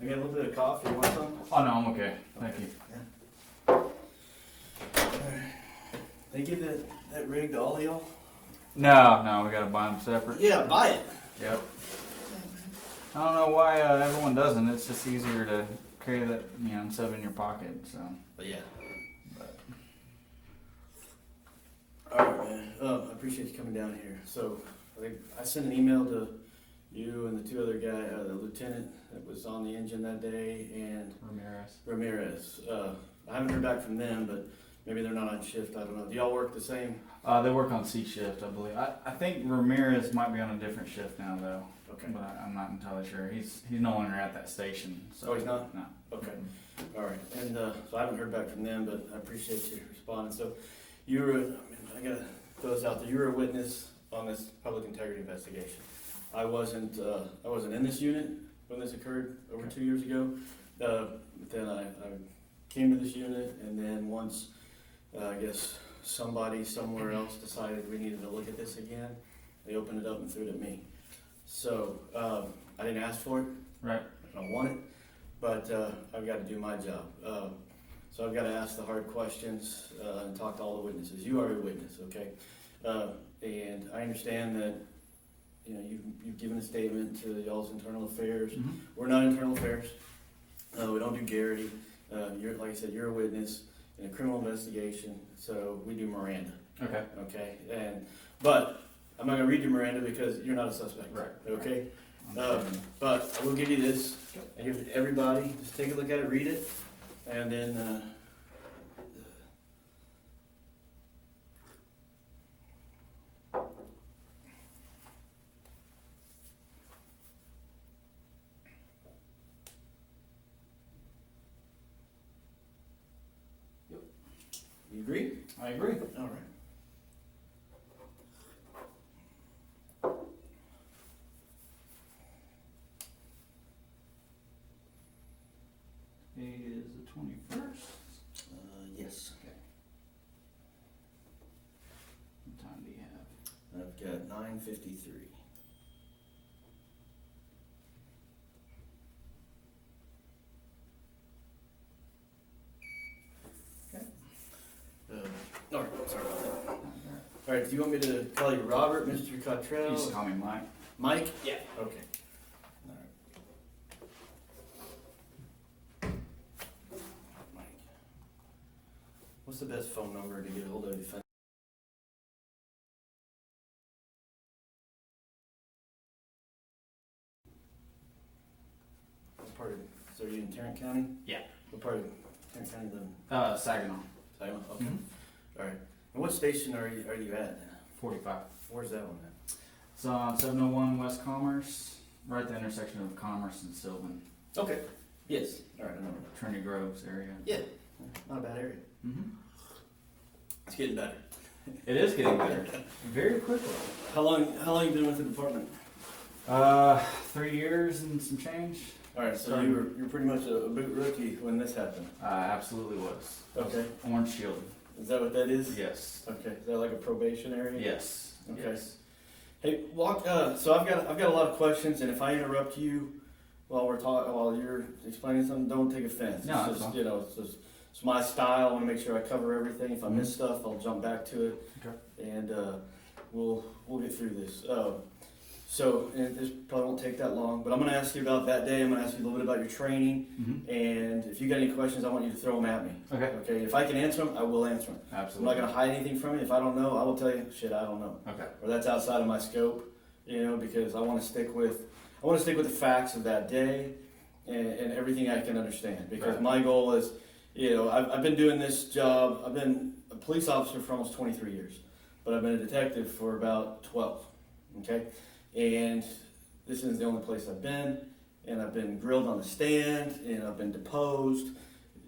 I got a little bit of coffee. You want some? Oh, no, I'm okay. Thank you. Yeah. They give that rig to all of y'all? No, we gotta buy them separate. Yeah, buy it. Yep. I don't know why everyone doesn't. It's just easier to carry that, instead of in your pocket. So. But yeah. But. All right, man. I appreciate you coming down here. So I sent an email to you and the two other guys, the lieutenant that was on the engine that day, and Ramirez. I haven't heard back from them, but maybe they're not on shift. I don't know. Do y'all work the same? They work on C shift, I believe. I think Ramirez might be on a different shift now, though. Okay. But I'm not entirely sure. He's no longer at that station. So. Oh, he's not? No. Okay. All right. And so I haven't heard back from them, but I appreciate you responding. So you were, I got to throw this out there. You were a witness on this public integrity investigation. I wasn't in this unit when this occurred over 2 years ago. But then I came to this unit, and then once I guess somebody somewhere else decided we needed to look at this again, they opened it up and threw it at me. So I didn't ask for it. Right. I don't want it, but I've got to do my job. So I've got to ask the hard questions and talk to all the witnesses. You are a witness, okay? And I understand that you've given a statement to y'all's internal affairs. Mm-hmm. We're not internal affairs. We don't do Garrity. You're, like I said, you're a witness in a criminal investigation, so we do Miranda. Okay. Okay. But I'm not gonna read you Miranda because you're not a suspect. Right. Okay. But I will give you this, and give it to everybody. Just take a look at it, read it, and then. You agree? I agree. All right. It is the 21st. Yes. Okay. What time do you have? I've got 9:53. Okay. All right. Sorry about that. All right. Do you want me to call you Robert, Mr. Cotrell? You just call me Mike. Mike? Yeah. Okay. All right. Mike. What's the best phone number to get a hold of you? What part of, so are you in Tarrant County? Yeah. What part of Tarrant County live in? Saginaw. Saginaw? Okay. Mm-hmm. All right. And what station are you at? 45. Where's that one at? It's on 701 West Commerce, right at the intersection of Commerce and Sylvan. Okay. Yes. All right. I know. Trinity Groves area. Yeah. Not a bad area. Mm-hmm. It's getting better. It is getting better. Very quickly. How long you been with the department? 3 years and some change. All right. So you're pretty much a boot rookie when this happened. Absolutely was. Okay. Orange shielded. Is that what that is? Yes. Okay. Is that like a probation area? Yes. Okay. Yes. Hey, walk. So I've got a lot of questions, and if I interrupt you while you're explaining something, don't take offense. No, it's that's just, it's my style. I want to make sure I cover everything. If I miss stuff, I'll jump back to it. Okay. And we'll get through this. And this probably won't take that long, but I'm going to ask you about that day. I'm going to ask you a little bit about your training, Mm-hmm. and if you got any questions, I want you to throw them at me. Okay. Okay. If I can answer them, I will answer them. Absolutely. I'm not going to hide anything from you. If I don't know, I will tell you, shit, I don't know. Okay. Or that's outside of my scope, because I want to stick with the facts of that day and everything I can understand. Because Right. my goal is, I've been doing this job. I've been a police officer for almost 23 years, but I've been a detective for about 12. Okay, and this isn't the only place I've been, and I've been grilled on the stand, and I've been deposed.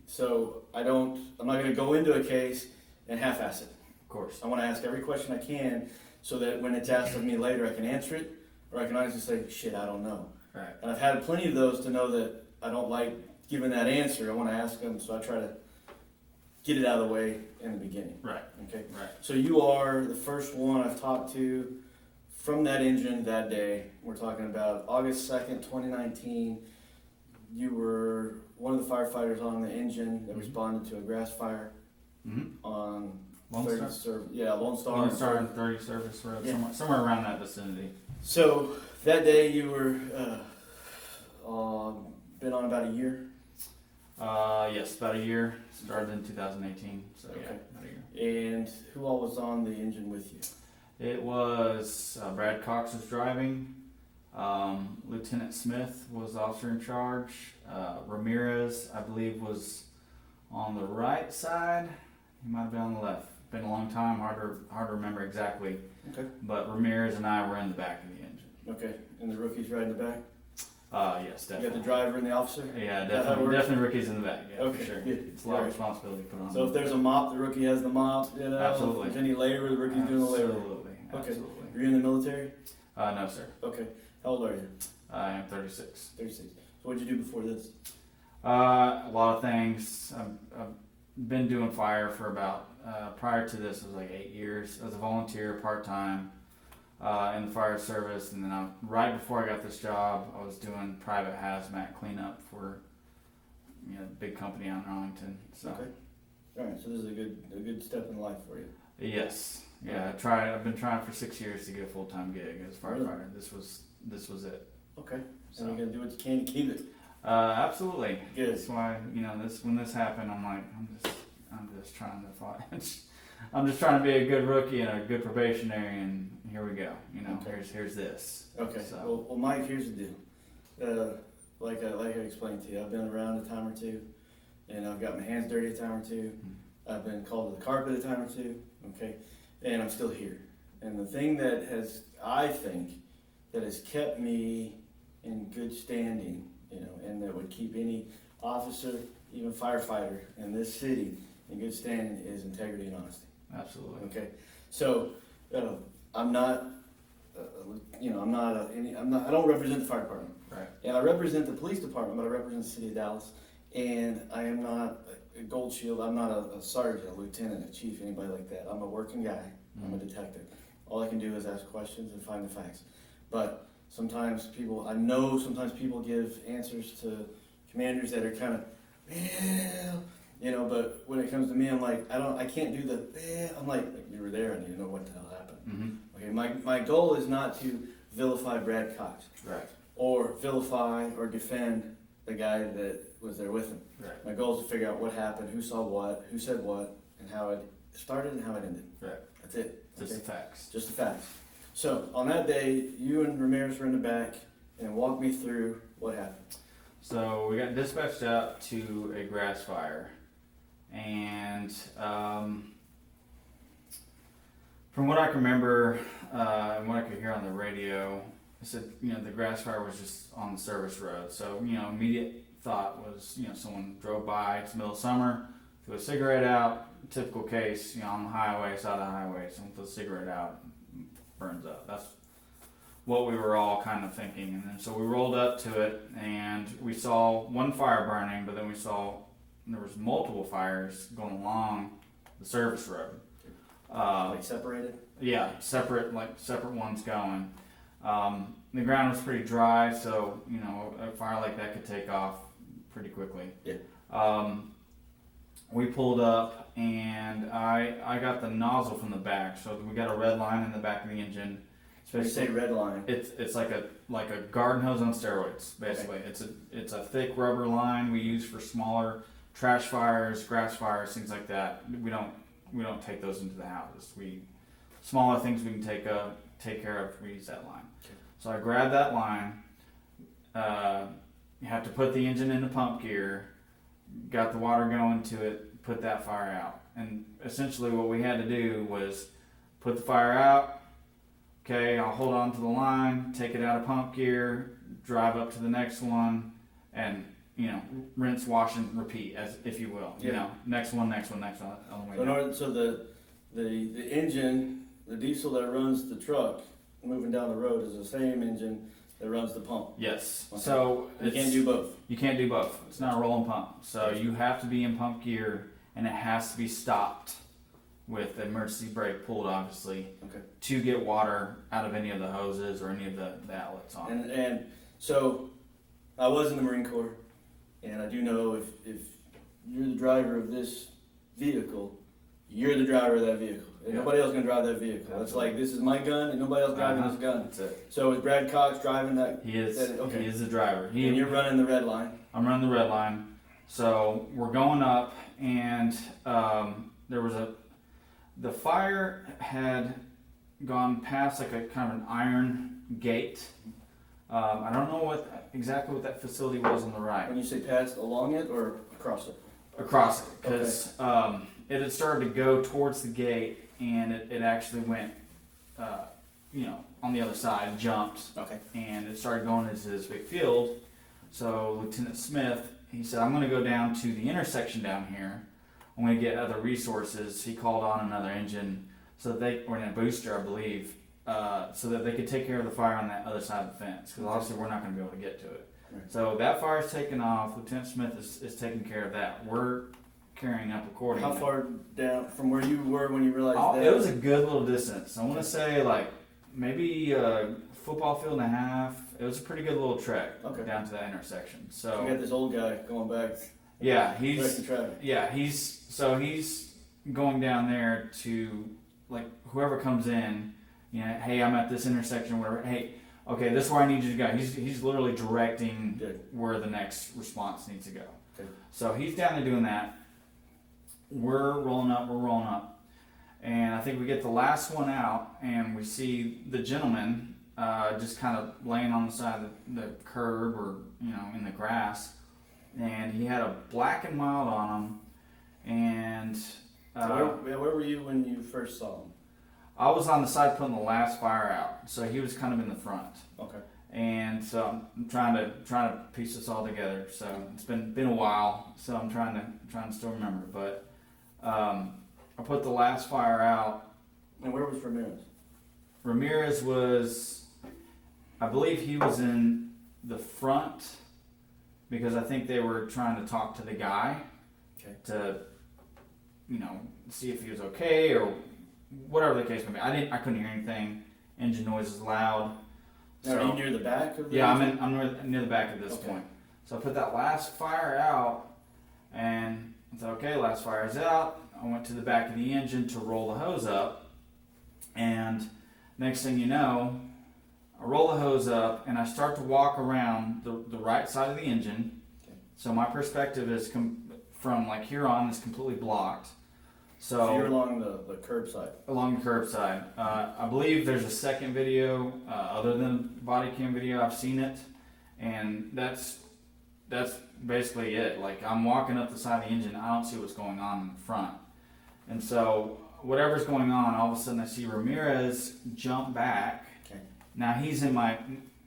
So I'm not going to go into a case and half-ass it. Of course. I want to ask every question I can, so that when it's asked of me later, I can answer it, or I can honestly say, shit, I don't know. Right. And I've had plenty of those to know that I don't like giving that answer. I want to ask them, so I try to get it out of the way in the beginning. Right. Okay. Right. So you are the first one I've talked to from that engine that day. We're talking about August 2nd, 2019. You were the firefighters on the engine that responded to a grass fire on Lone 30 Star? Lone Star. Lone Star and 30 Service Road, somewhere around that vicinity. So that day you were been on about a year. Yes, about a year. Started in 2018, so yeah, Okay. about a year. And who all was on the engine with you? It was Brad Cox was driving. Lieutenant Smith was the officer in charge. Ramirez, I believe, was on the right side. He might have been on the left. Been a long time, hard to remember exactly. Okay. But Ramirez and I were in the back of the engine. Okay. And the rookies right in the back? Yes, You got definitely. the driver and the officer? Yeah, that how it works? definitely rookies in the back. Yeah, Okay, for sure. good. It's a lot of responsibility to put on. So if there's a mop, the rookie has the mop, you know? Absolutely. If there's any labor, the rookie's doing the labor. Absolutely. Okay. Absolutely. Are you in the military? No, sir. Okay. How old are you? I am 36. 36. So what did you do before this? A lot of things. I've been doing fire for about, prior to this, it was like 8 years as a volunteer, part-time, in the fire service. And then right before I got this job, I was doing private hazmat cleanup for, big company out in Arlington. So. Okay. All right. So this is a good step in life for you. Yes. Yeah. I've been trying for 6 years to get a full-time gig as a firefighter. Really? This was it. Okay. So. And you're gonna do what you can to keep it. Absolutely. Good. That's why when this happened, I'm like, I'm just trying to fight. I'm just trying to be a good rookie and a good probationary, and here we go. Okay. Here's this. Okay. So. Well, Mike, here's the deal. Like I explained to you, I've been around a time or two, and I've got my hands dirty a time or two. I've been called to the carpet a time or two. Okay, and I'm still here. And the thing that has kept me in good standing, and that would keep any officer, even firefighter in this city in good standing is integrity and honesty. Absolutely. Okay, so I'm not, I don't represent the fire department. Right. And I represent the police department, but I represent the city of Dallas. And I am not a gold shield. I'm not a sergeant, a lieutenant, a chief, anybody like that. I'm a working guy. I'm a detective. All I can do is ask questions and find the facts. But sometimes people give answers to commanders that are kind of, but when it comes to me, I'm like, I can't do I'm like you were there and you know what the hell happened. Mm-hmm. Okay, my goal is not to vilify Brad Cox. Right. Or vilify or defend the guy that was there with him. Right. My goal is to figure out what happened, who saw what, who said what, and how it started and how it ended. Right. That's it. Just the facts. Just the facts. So on that day, you and Ramirez were in the back, and walk me through what happened. So we got dispatched out to a grass fire, and from what I can remember and what I could hear on the radio, it said the grass fire was just on the service road. So immediate thought was someone drove by. It's the middle of summer, threw a cigarette out. Typical case, on the highway, side of the highway, someone threw a cigarette out, burns up. That's what we were all kind of thinking. And then so we rolled up to it, and we saw one fire burning, but then we saw there was multiple fires going along the service road. Like separated? Yeah, separate ones going. The ground was pretty dry, so a fire like that could take off pretty quickly. Yeah. We pulled up, and I got the nozzle from the back, so we got a red line in the back of the engine. When you say red line, It's like a garden hose on steroids, basically. Okay. It's a thick rubber line we use for smaller trash fires, grass fires, things like that. We don't take those into the houses. Smaller things we can take care of. We use that line. Okay. So I grabbed that line. You have to put the engine into pump gear. Got the water going to it. Put that fire out. And essentially, what we had to do was put the fire out. Okay, I'll hold on to the line, take it out of pump gear, drive up to the next one, and rinse, wash, and repeat, as if you will. Yeah. Next one, on the way down. So the engine, the diesel that runs the truck moving down the road is the same engine that runs the pump. Yes. Okay. So you can't do both. You can't do both. It's not a rolling pump. So you have to be in pump gear, and it has to be stopped with the emergency brake pulled, obviously, to get water out of any of the hoses or any of the outlets on. And so I was in the Marine Corps, And I do know if you're the driver of this vehicle, you're the driver of that vehicle. And nobody else can drive that vehicle. Absolutely. It's like, this is my gun, and nobody else driving this gun. That's it. So is Brad Cox driving that? He is. Okay. He is the driver. And you're running the red line. I'm running the red line. So we're going up, and there was the fire had gone past like a kind of an iron gate. I don't know exactly what that facility was on the right. When you say past, along it or across it? Across it, because it had started to go towards the gate, and it actually went, on the other side, jumped, and it started going into this big field. So Lieutenant Smith, he said, I'm going to go down to the intersection down here. I'm going to get other resources. He called on another engine, or a booster, I believe, so that they could take care of the fire on that other side of the fence, because obviously we're not going to be able to get to it. Right. So that fire's taken off. Lieutenant Smith is taking care of that. We're carrying up accordingly. How far down from where you were when you realized that? It was a good little distance. I want to say like maybe a football field and a half. It was a pretty good little trek down to that intersection. So you got this old guy going back. Yeah, he's going down there to, like, whoever comes in, hey, I'm at this intersection, whatever. Hey, okay, this is where I need you to go. He's literally directing where the next response needs to go. Okay. So he's down there doing that. We're rolling up. And I think we get the last one out, and we see the gentleman just kind of laying on the side of the curb or, in the grass. And he had a black and mild on him. And where were you when you first saw him? I was on the side putting the last fire out, so he was kind of in the front. Okay. And so I'm trying to piece this all together. So it's been a while, so I'm trying to still remember. But I put the last fire out. And where was Ramirez? Ramirez was, I believe he was in the front, because I think they were trying to talk to the guy to, see if he was okay or whatever the case may be. I couldn't hear anything. Engine noise is loud. Now, are you near the back of the engine? I'm near the back at this point. So I put that last fire out, and I thought, okay, last fire's out. I went to the back of the engine to roll the hose up, and next thing you know, I roll the hose up, and I start to walk around the right side of the engine. Okay. So my perspective is from like here on is completely blocked. So you're along the curb side. Along the curb side. I believe there's a second video other than body cam video. I've seen it, and that's basically it. Like, I'm walking up the side of the engine, I don't see what's going on in the front, and so whatever's going on, all of a sudden I see Ramirez jump back. Okay. Now he's in my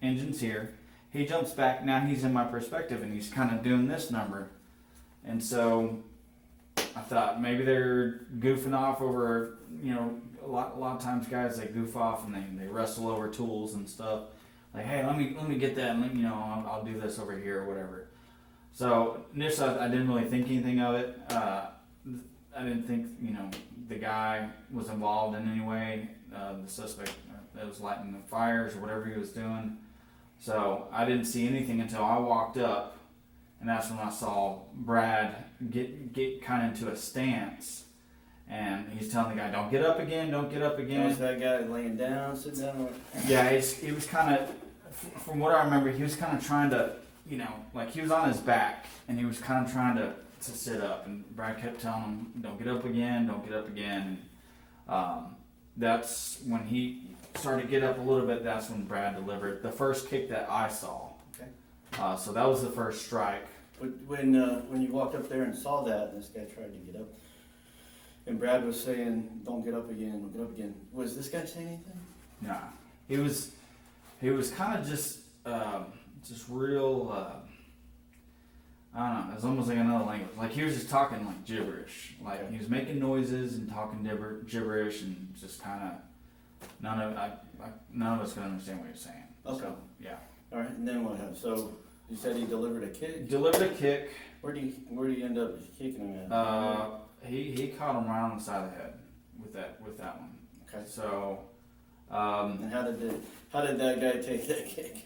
engine's here. He jumps back. Now he's in my perspective, and he's kind of doing this number, and so I thought maybe they're goofing off over, a lot of times guys, they goof off and they wrestle over tools and stuff. Like, hey, let me get that, and I'll do this over here or whatever. So initially I didn't really think anything of it. I didn't think, the guy was involved in any way. The suspect that was lighting the fires or whatever he was doing. So I didn't see anything until I walked up. And that's when I saw Brad get kind of into a stance, and he's telling the guy, "Don't get up again, don't get up again." Was that guy laying down, sitting down? Yeah, he was kind of, from what I remember, he was kind of trying to, like he was on his back, and he was kind of trying to sit up. And Brad kept telling him, "Don't get up again, don't get up again." And that's when he started to get up a little bit. That's when Brad delivered the first kick that I saw. So that was the first strike. But when you walked up there and saw that, and this guy tried to get up, and Brad was saying, "Don't get up again, don't get up again," was this guy saying anything? Nah, he was kind of just real. I don't know. It was almost like another language. Like he was just talking like gibberish. Like he was making noises and talking gibberish, and just kind of none of us could understand what he was saying. Okay. So, yeah. All right, and then what happened? So you said he delivered a kick? Delivered a kick. Where do you end up kicking him at? He caught him right on the side of the head with that one. Okay. So and how did that guy take that kick?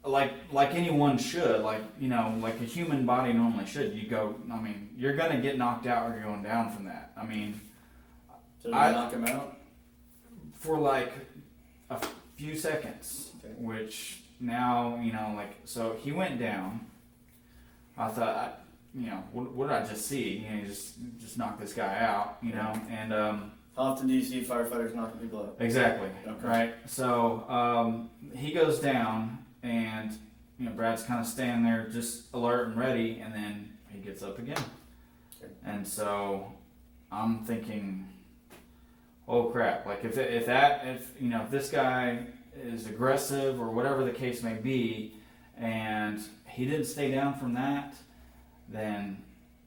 like anyone should, like like a human body normally should. You go. I mean, you're gonna get knocked out or you're going down from that. I mean, So did you knock him out? for like a few seconds, Okay. which now so he went down. I thought, what did I just see? You just knock this guy out, and How often do you see firefighters knocking people out? exactly, Okay. right. So he goes down, and Brad's kind of standing there, just alert and ready, and then he gets up again, Okay. and so I'm thinking, oh crap! Like if this guy is aggressive or whatever the case may be, and he didn't stay down from that, then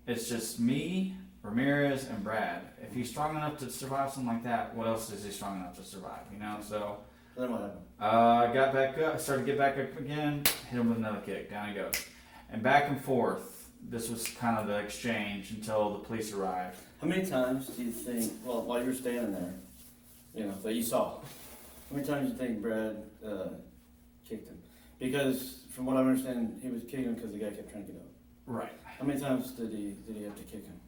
it's just me, Ramirez, and Brad. If he's strong enough to survive something like that, what else is he strong enough to survive? So Then what happened? I got back up, started to get back up again, hit him with another kick, down he goes, and back and forth. This was kind of the exchange until the police arrived. How many times do you think, well, while you were standing there, that you saw, how many times do you think Brad kicked him? Because from what I understand, he was kicking him because the guy kept trying to get up. Right. How many times did he have to kick him?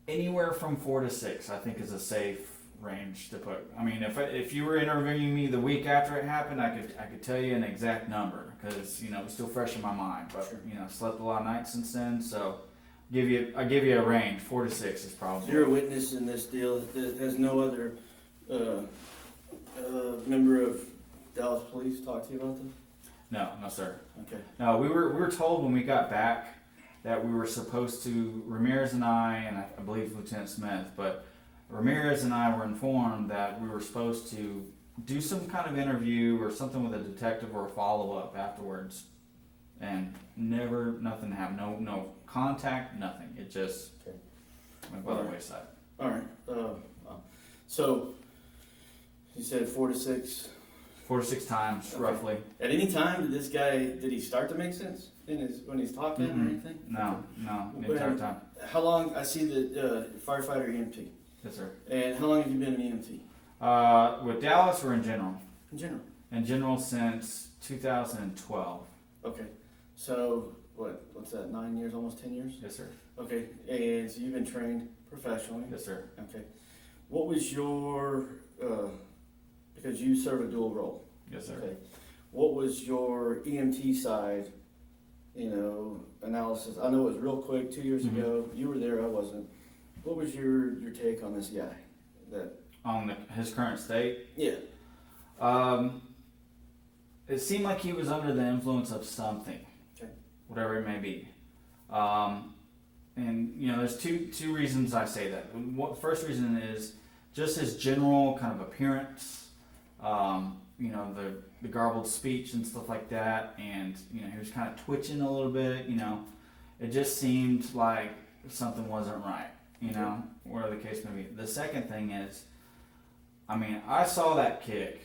Anywhere from 4 to 6, I think, is a safe range to put. I mean, if you were interviewing me the week after it happened, I could tell you an exact number because it was still fresh in my mind. But Sure. Slept a lot of nights since then, so I give you a range. 4 to 6 is probably. So you're a witness in this deal. Has no other member of Dallas Police talked to you about this? No, sir. Okay. No, we were told when we got back that we were supposed to, Ramirez and I believe Lieutenant Smith, but Ramirez and I were informed that we were supposed to do some kind of interview or something with a detective or a follow-up afterwards. And nothing happened. No contact, nothing. It just went by the wayside. All right. So you said 4 to 6. 4 to 6 times, Okay. roughly. At any time, did he start to make sense when he's talking or anything? No, the entire time. How long? I see the firefighter EMT. Yes, sir. And how long have you been an EMT? With Dallas or in general? In general. In general since 2012. Okay. So what's that? 9 years, almost 10 years. Yes, sir. Okay. And so you've been trained professionally. Yes, sir. Okay. What was your because you serve a dual role. Yes, sir. Okay. What was your EMT side, analysis? I know it was real quick 2 years ago. You were there, I wasn't. What was your take on this guy? On his current state? Yeah. It seemed like he was under the influence of something. Okay. Whatever it may be. And there's two reasons I say that. First reason is just his general kind of appearance. The garbled speech and stuff like that, and he was kind of twitching a little bit. It just seemed like something wasn't right. Whatever the case may be. The second thing is, I saw that kick.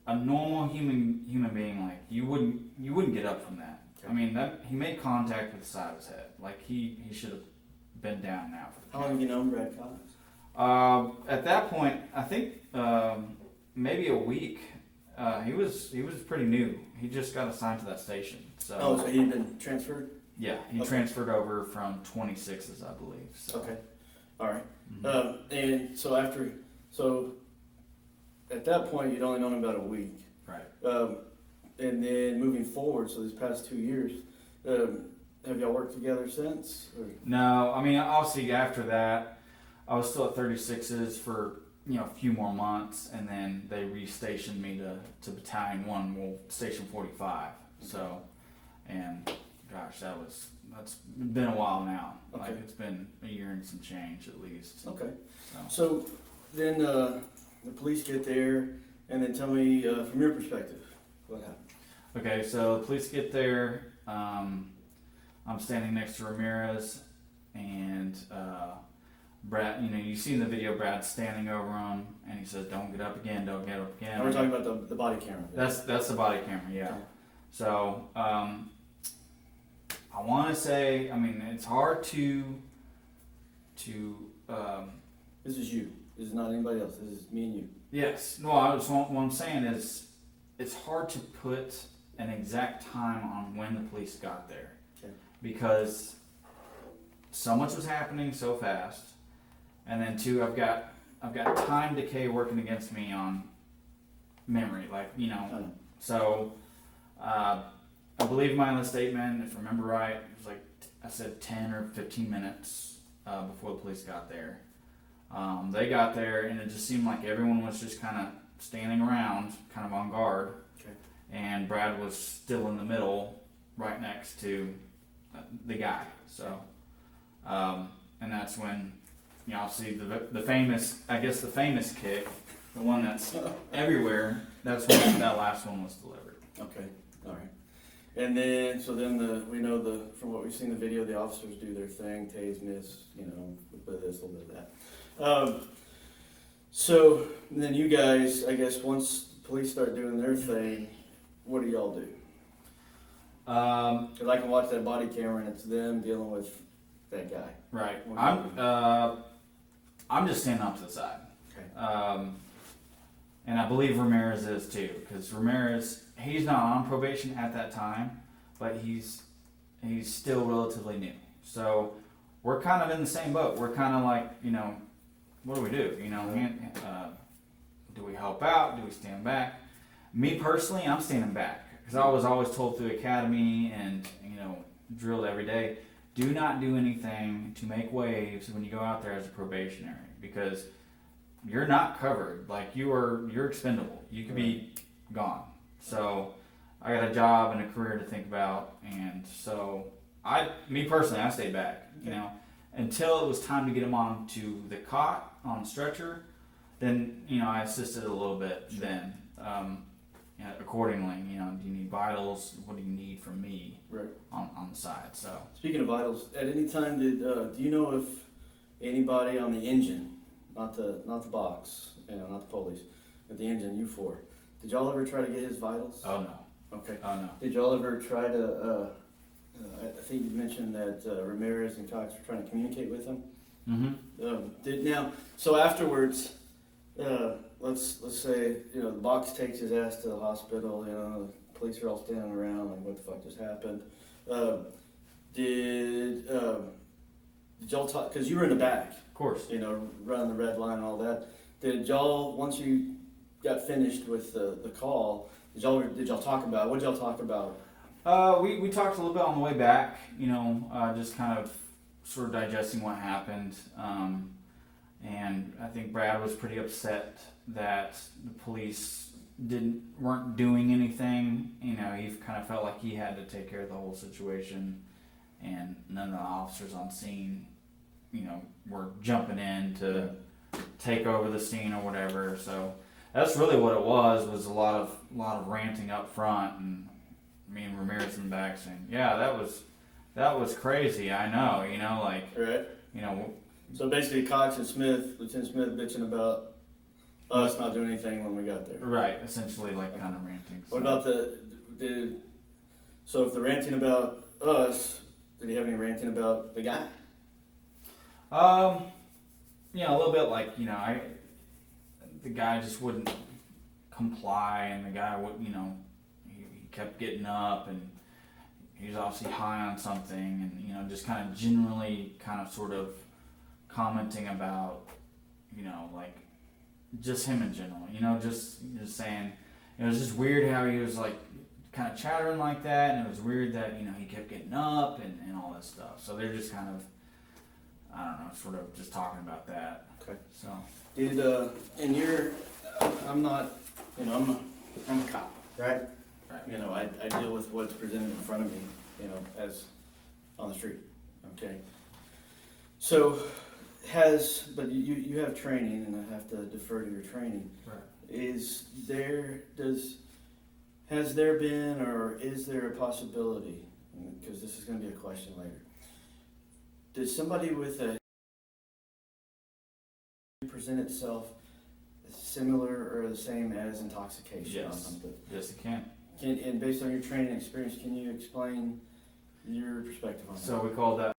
A normal human being, like you wouldn't get up from that. Okay. He made contact with the side of his head. Like he should have been down now. How long have you known Brad Cox? At that point, I think maybe a week. He was pretty new. He just got assigned to that station. So he'd been transferred? Yeah, he transferred over from 26s, I believe. So. Okay. All right. Mm-hmm. And so at that point, you'd only known him about a week. Right. And then moving forward, so these past 2 years, have y'all worked together since? Or? No, obviously after that, I was still at 36s for a few more months, and then they restationed me to Battalion 1, well, Station 45. So, and gosh, that's been a while now. Okay. Like it's been a year and some change at least. Okay. So So then the police get there, and then tell me from your perspective, what happened? okay, so the police get there. I'm standing next to Ramirez, and Brad, you see in the video Brad standing over him, and he says, "Don't get up again, don't get up again." Now we're talking about the body camera. That's the body camera, yeah. Okay. So I want to say, it's hard to. This is you. This is not anybody else. This is me and you. Yes. No. What I'm saying is, it's hard to put an exact time on when the police got there. Okay. Because so much was happening so fast, and then two, I've got time decay working against me on memory, like, you know. So I believe my last statement, if I remember right, it was like I said 10 or 15 minutes before the police got there. They got there, and it just seemed like everyone was just kind of standing around, kind of on guard. Okay. And Brad was still in the middle, right next to the guy. So, and that's when, you know, obviously the famous, I guess the famous kick, the one that's everywhere. That's when that last one was delivered. Okay. All right. And then, so then we know from what we've seen in the video, the officers do their thing, tase, miss, you know, a little bit of this, a little bit of that. So then you guys, I guess, once the police start doing their thing, what do y'all do? Because I can watch that body camera and it's them dealing with that guy. Right. I'm just standing off to the side. Okay. And I believe Ramirez is too, because Ramirez, he's not on probation at that time, but he's still relatively new. So we're kind of in the same boat. We're kind of like, you know, what do we do? You know, do we help out? Do we stand back? Me personally, I'm standing back, because I was always told through academy and, you know, drilled every day, do not do anything to make waves when you go out there as a probationary, because you're not covered. Like, you're expendable. You could be gone. So I got a job and a career to think about, and so me personally, I stayed back, you know, until it was time to get him onto the cot on the stretcher. Then, you know, I assisted a little bit. Sure. Then, you know, accordingly, you know, do you need vitals? What do you need from me? Right. On the side. So speaking of vitals, at any time do you know if anybody on the engine, not the box, you know, not the pulleys, but the engine, U4, did y'all ever try to get his vitals? Oh no. Okay. Oh no. Did y'all ever try to? I think you mentioned that Ramirez and Cox were trying to communicate with him. Mm-hmm. So afterwards, let's say, you know, the box takes his ass to the hospital. You know, the police are all standing around like, what the fuck just happened? Did y'all talk? Because you were in the back, of course. You know, running the red line and all that. Did y'all, once you got finished with the call, did y'all talk about? What did y'all talk about? We talked a little bit on the way back, you know, just kind of sort of digesting what happened. And I think Brad was pretty upset that the police weren't doing anything. You know, he kind of felt like he had to take care of the whole situation, and none of the officers on scene, you know, were jumping in to take over the scene or whatever. So that's really what it was a lot of ranting up front, and me and Ramirez in the back saying, yeah, that was crazy. I know, you know, like, right. You know. So basically, Cox and Lieutenant Smith, bitching about us not doing anything when we got there. Right, essentially, like, kind of ranting. So. What about so if they're ranting about us, did he have any ranting about the guy? You know, a little bit like, you know, the guy just wouldn't comply, and the guy would, you know, he kept getting up, and he was obviously high on something, and, you know, just kind of generally kind of sort of commenting about, you know, like, just him in general, you know, just saying, it was just weird how he was, like, kind of chattering like that, and it was weird that, you know, he kept getting up and all this stuff. So they're just kind of, I don't know, sort of just talking about that. Okay. So. Did, and I'm not, you know, I'm a cop, right? Right. You know, I deal with what's presented in front of me, you know, as on the street, okay? So, but you have training, and I have to defer to your training. Right. Has there been, or is there a possibility, because this is going to be a question later, does somebody with a present itself similar or the same as intoxication on something? Yes, it can. And based on your training experience, can you explain your perspective on that? So we call that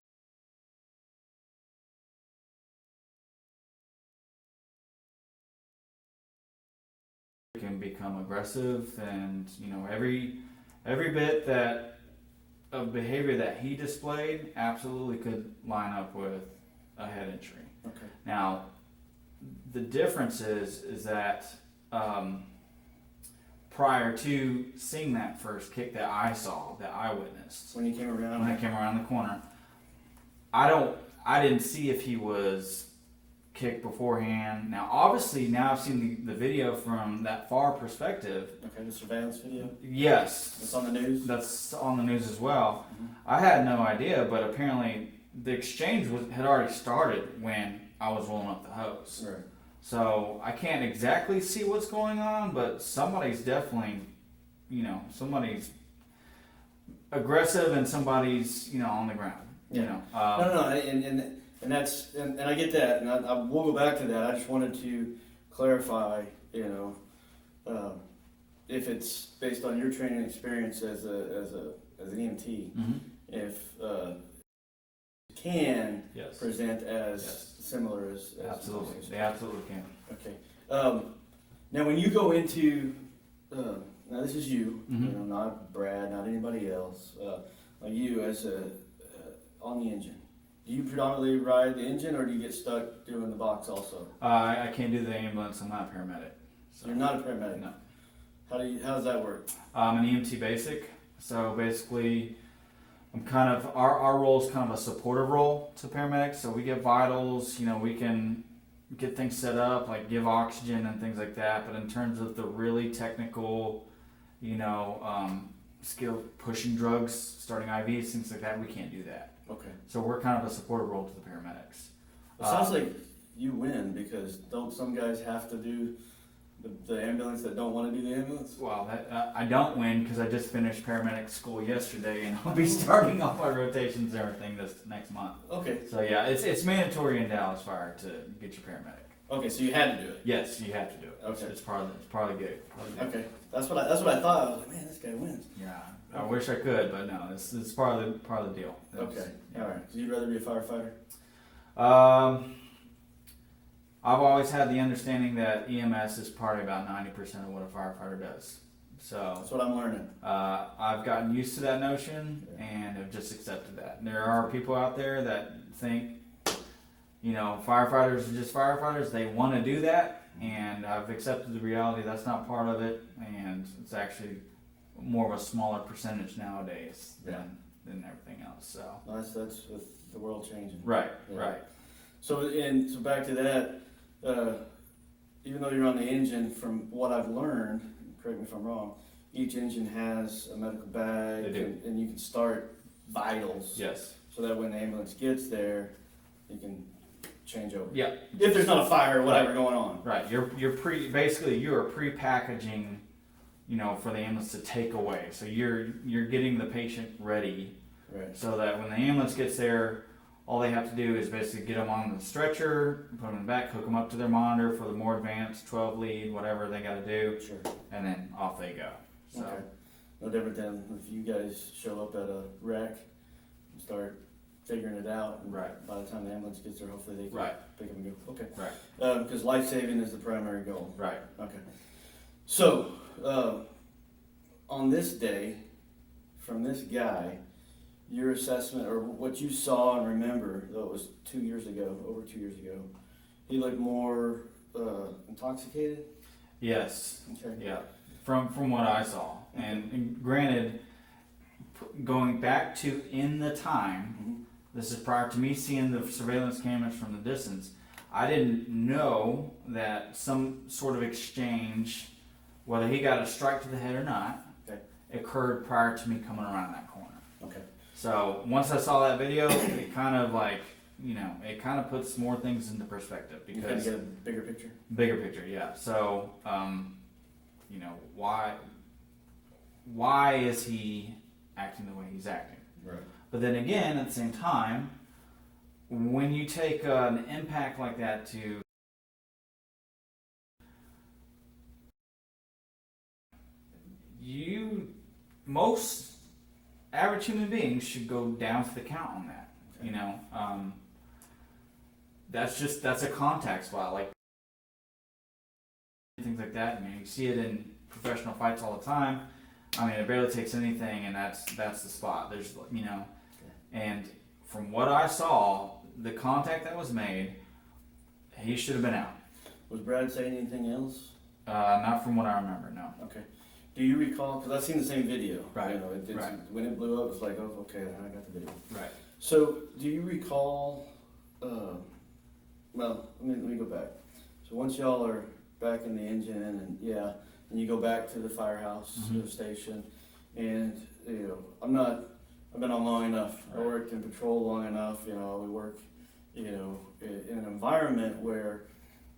can become aggressive, and, you know, every every bit that of behavior that he displayed absolutely could line up with a head injury. Okay. Now, the difference is that prior to seeing that first kick that I saw, that I witnessed, When you came around? when I came around the corner, I didn't see if he was kicked beforehand. Now, obviously, now I've seen the video from that far perspective. Okay, the surveillance video? Yes. It's on the news? That's on the news as well. Mhm. I had no idea, but apparently the exchange had already started when I was rolling up the hose. Right. So I can't exactly see what's going on, but somebody's definitely, somebody's aggressive and somebody's, on the ground. No, and that's and I get that, and I will go back to that. I just wanted to clarify, if it's based on your training experience as an EMT, Mm-hmm. if can Yes. present as Yes. similar as Absolutely. They absolutely can. Okay. Now, when you go into now this is you, Mhm. not Brad, not anybody else. Like you as on the engine. Do you predominantly ride the engine, or do you get stuck doing the box also? I can't do the ambulance. I'm not a paramedic. So you're not a paramedic. No. How does that work? I'm an EMT basic. So basically, I'm kind of our role is kind of a supportive role to paramedics. So we get vitals. We can get things set up, like give oxygen and things like that. But in terms of the really technical, skill pushing drugs, starting IVs, things like that, we can't do that. Okay. So we're kind of a supportive role to the paramedics. It sounds like you win, because don't some guys have to do the ambulance that don't want to do the ambulance? Well, I don't win because I just finished paramedic school yesterday, and I'll be starting off my rotations and everything this next month. Okay. So yeah, it's mandatory in Dallas Fire to get your paramedic. Okay, so you had to do it. Yes, you have to do it. Okay. It's probably good. Okay, that's what I thought. I was like, man, this guy wins. Yeah, I wish I could, but no, it's part of the deal. Okay, all right. So you'd rather be a firefighter? I've always had the understanding that EMS is probably about 90% of what a firefighter does. So That's what I'm learning. I've gotten used to that notion and have just accepted that. There are people out there that think, firefighters are just firefighters. They want to do that, and I've accepted the reality that's not part of it, and it's actually more of a smaller percentage nowadays than everything else. So That's with the world changing. right. So back to that. Even though you're on the engine, from what I've learned, correct me if I'm wrong, each engine has a medical bag. They do. And you can start vitals. Yes. So that when the ambulance gets there, you can change over. Yeah. If there's not a fire or whatever going on. Right. You're pre-packaging, for the ambulance to take away. So you're getting the patient ready, Right. so that when the ambulance gets there, all they have to do is basically get them on the stretcher, put them in the back, hook them up to their monitor for the more advanced 12 lead, whatever they got to do, Sure. and then off they go. So Okay. No different than if you guys show up at a wreck and start figuring it out. And Right. by the time the ambulance gets there, hopefully they can Right. pick up and go. Okay. Right. Because life saving is the primary goal. Right. Okay. So, on this day, from this guy, your assessment or what you saw and remember, though it was over 2 years ago, he looked more intoxicated? Yes. Okay. Yeah. From what I saw, and granted, going back to in the time. Mm-hmm. This is prior to me seeing the surveillance cameras from the distance. I didn't know that some sort of exchange, whether he got a strike to the head or not, occurred prior to me coming around that corner. Okay. So once I saw that video, it kind of it kind of puts more things into perspective, You kind of because get a bigger picture? bigger picture, yeah. So, why is he acting the way he's acting? Right. But then again, at the same time, when you take an impact like that to most average human beings should go down for the count on that. That's a contact spot, like things like that. You see it in professional fights all the time. I mean, it barely takes anything, and that's the spot. There's, you know, and from what I saw, the contact that was made, he should have been out. Was Brad saying anything else? Not from what I remember, no. Okay. Do you recall, because I've seen the same video. Right. You know, Right. When it blew up, it's like, oh, okay, I got the video. Right. So, do you recall, well, let me go back. So once y'all are back in the engine and and you go back to the firehouse, to the station, and, you know, I've been on long enough. Right. I worked in patrol long enough, you know, we work, you know, in an environment where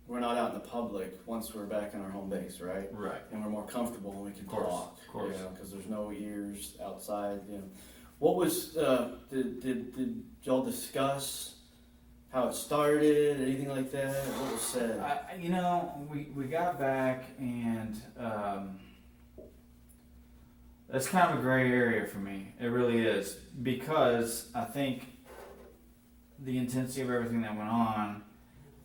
we're not out in the public once we're back in our home base, right? Right. And we're more comfortable and we can Of course, talk, of course. you know, because there's no ears outside, you know. What was, did y'all discuss how it started, anything like that? What was said? You know, we got back, and that's kind of a gray area for me. It really is, because I think the intensity of everything that went on,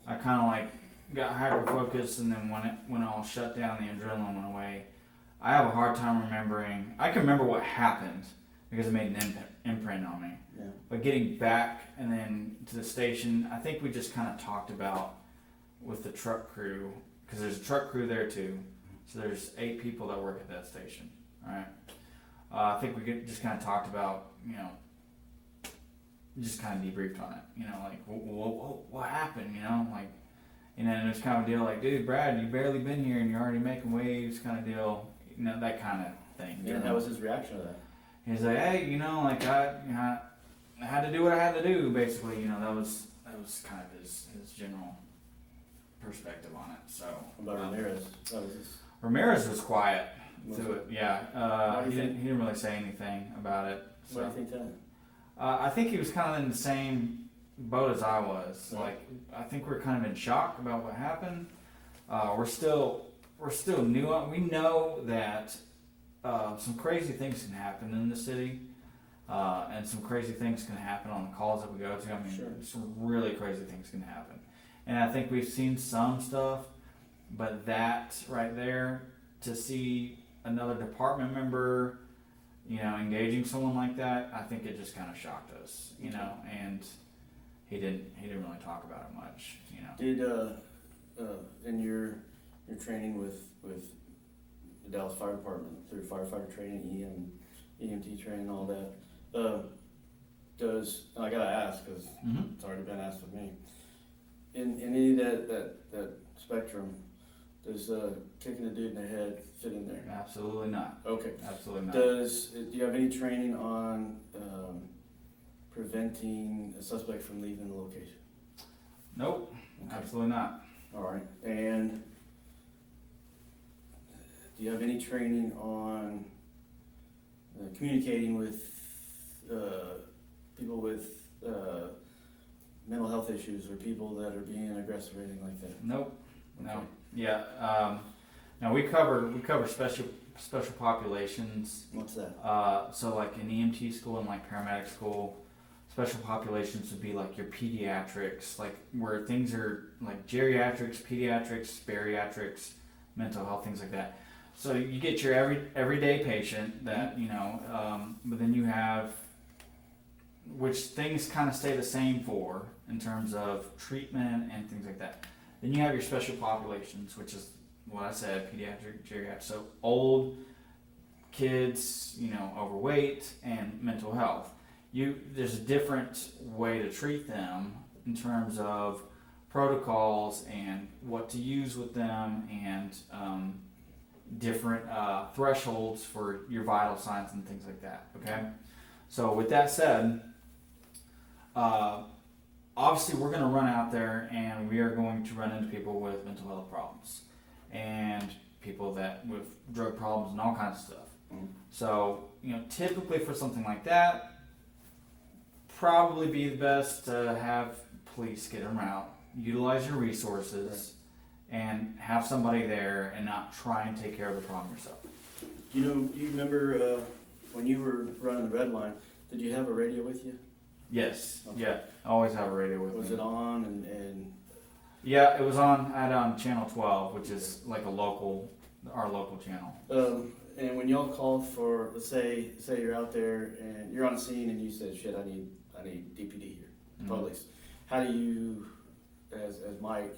I kind of like got hyper focused, and then when it all shut down, the adrenaline went away. I have a hard time remembering. I can remember what happened because it made an imprint on me. Yeah. But getting back and then to the station, I think we just kind of talked about with the truck crew, because there's a truck crew there too. So there's 8 people that work at that station. All right. I think we just kind of talked about, you know, just kind of debriefed on it. You know, like what happened? You know, like, and then it's kind of a deal like, dude, Brad, you've barely been here and you're already making waves, kind of deal. You know, that kind of thing. Yeah, how was his reaction to that? He's like, hey, you know, like I had to do what I had to do, basically. You know, that was kind of his general perspective on it. So. What about Ramirez? That was his... Ramirez was quiet Was to it? it. Yeah, he didn't really say anything about it. So. What do you think then? I think he was kind of in the same boat as I was. Yeah. Like, I think we're kind of in shock about what happened. We're still new. We know that some crazy things can happen in the city, and some crazy things can happen on the calls that we go to. I mean, Sure. some really crazy things can happen, and I think we've seen some stuff, but that right there, to see another department member, you know, engaging someone like that, I think it just kind of shocked us, you know, and he didn't really talk about it much, you know. Did in your training with the Dallas Fire Department through firefighter training, EMT training, all that, and I gotta ask because it's already been asked of me. In any of that spectrum, does kicking a dude in the head fit in there? Absolutely not. Okay. Absolutely not. Do you have any training on preventing a suspect from leaving the location? Nope. Okay. Absolutely not. All right. And do you have any training on communicating with people with mental health issues or people that are being aggressive or anything like that? Nope. Okay. No. Yeah. Now we cover special populations. What's that? So like in EMT school and like paramedic school, special populations would be like your pediatrics, like where things are like geriatrics, pediatrics, bariatrics, mental health, things like that. So you get your everyday patient that, you know, but then you have, which things kind of stay the same for in terms of treatment and things like that. Then you have your special populations, which is what I said, pediatric, geriatric, so old kids, you know, overweight, and mental health. There's a different way to treat them in terms of protocols and what to use with them, and different thresholds for your vital signs and things like that. Okay, so with that said, obviously we're going to run out there and we are going to run into people with mental health problems and people that with drug problems and all kinds of stuff. So, you know, typically for something like that, probably be the best to have police get them out, utilize your resources, and have somebody there and not try and take care of the problem yourself. You remember when you were running the red line, did you have a radio with you? Yes. Okay. Yeah. I always have a radio with me. Was it on and Yeah, it was on. I had it on channel 12, which is like our local channel. and when y'all called for, let's say you're out there and you're on scene and you said, shit, I need DPD here, police. How do you, as Mike,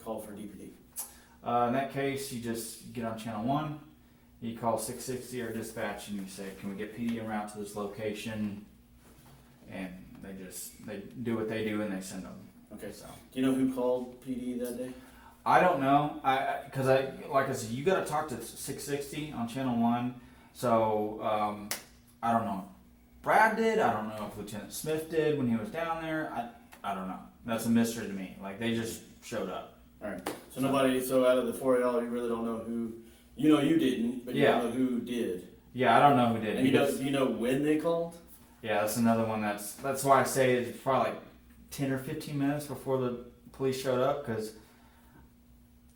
call for DPD? In that case, you just get on channel 1, you call 660 or dispatch, and you say, "Can we get PD en route to this location?" And they do what they do, and they send them. Okay. So Do you know who called PD that day? I don't know. Because like I said, you got to talk to 660 on channel 1. So I don't know. Brad did. I don't know if Lieutenant Smith did when he was down there. I don't know. That's a mystery to me. Like, they just showed up. All right. So nobody. So out of the 4 of y'all, you really don't know who. You know you didn't, but you don't know who did. Yeah, I don't know who did. And you know when they called? Yeah, that's another one. That's why I say it's probably like 10 or 15 minutes before the police showed up, because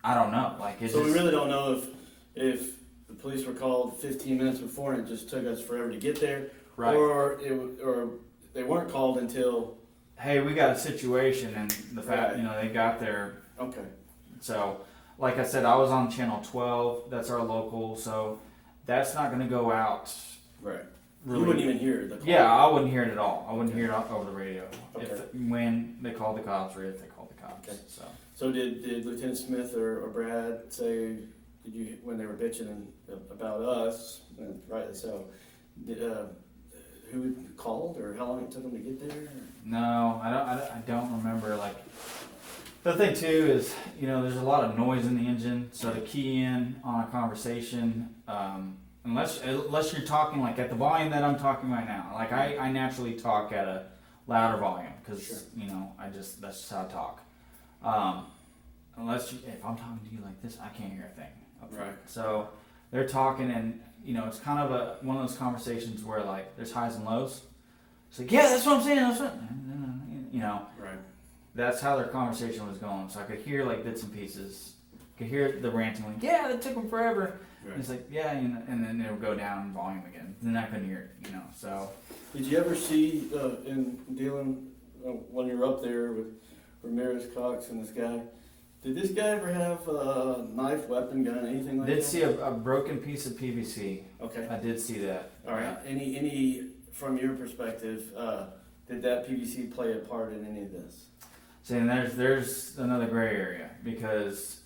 I don't know. Like, so we really don't know if the police were called 15 minutes before and it just took us forever to get there, right, or they weren't called until. Hey, we got a situation, and the fact they got there. Okay. So, like I said, I was on channel 12. That's our local, so that's not going to go out. Right. Really. You wouldn't even hear the call. Yeah, I wouldn't hear it at all. I wouldn't hear it over the radio. Okay. When they called the cops, or if they called the cops. Okay. So did Lieutenant Smith or Brad say, when they were bitching about us, and rightly so, who called or how long it took them to get there? No, I don't remember. Like, the thing too is, there's a lot of noise in the engine, so to key in on a conversation, unless you're talking like at the volume that I'm talking right now. Like, I naturally talk at a louder volume because that's just how I talk. If I'm talking to you like this, I can't hear a thing. Right. So they're talking, and it's kind of one of those conversations where, like, there's highs and lows. It's like, yeah, that's what I'm saying. That's what Right. That's how their conversation was going. So I could hear like bits and pieces. Could hear the ranting, like, yeah, that took them forever. Right. And it's like, yeah, and then it would go down in volume again. Then I couldn't hear it, So Did you ever see in dealing when you were up there with Ramirez, Cox, and this guy? Did this guy ever have a knife, weapon, gun, anything like that? I did see a broken piece of PVC. Okay. I did see that. All right. Any from your perspective, did that PVC play a part in any of this? See, and there's another gray area, because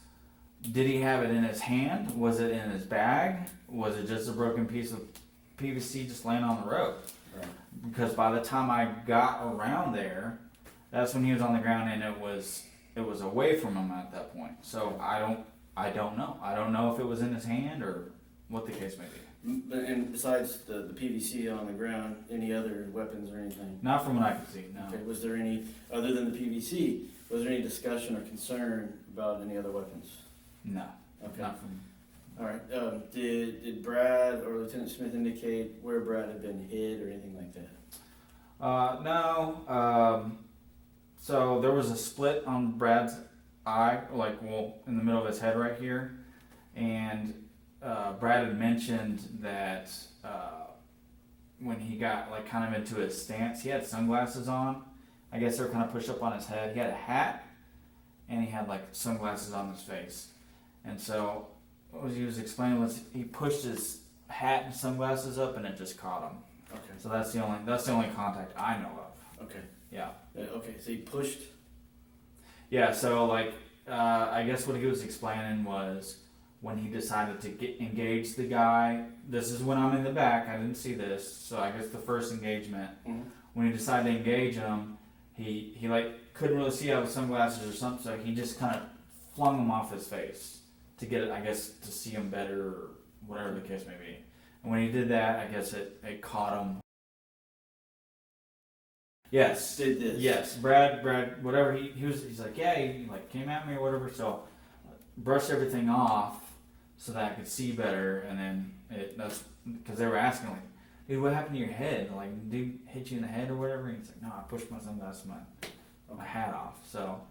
did he have it in his hand? Was it in his bag? Was it just a broken piece of PVC just laying on the road? Right. Because by the time I got around there, that's when he was on the ground, and it was away from him at that point. So I don't know. I don't know if it was in his hand or what the case may be. And besides the PVC on the ground, any other weapons or anything? Not from what I could see, no. Okay. Was there any, other than the PVC, was there any discussion or concern about any other weapons? No. Okay. Not from. All right. Did Brad or Lieutenant Smith indicate where Brad had been hit or anything like that? No. So there was a split on Brad's eye, in the middle of his head right here, and Brad had mentioned that when he got kind of into his stance, he had sunglasses on. I guess they were kind of pushed up on his head. He had a hat, and he had sunglasses on his face. And so what he was explaining was he pushed his hat and sunglasses up, and it just caught him. Okay. So that's the only contact I know of. Okay. Yeah. Okay. So he pushed. Yeah. So I guess what he was explaining was, when he decided to engage the guy, this is when I'm in the back, I didn't see this, so I guess the first engagement, when he decided to engage him, he couldn't really see out with sunglasses or something, so he just kind of flung them off his face to get it, I guess, to see him better, or whatever the case may be. And when he did that, I guess it caught him. Yes. Did this? Yes. Brad, whatever he's like, yeah, he came at me or whatever, so brushed everything off so that I could see better, and then that's because they were asking, dude, what happened to your head? Dude hit you in the head or whatever? And he's like, no, I pushed my sunglasses, my hat off. So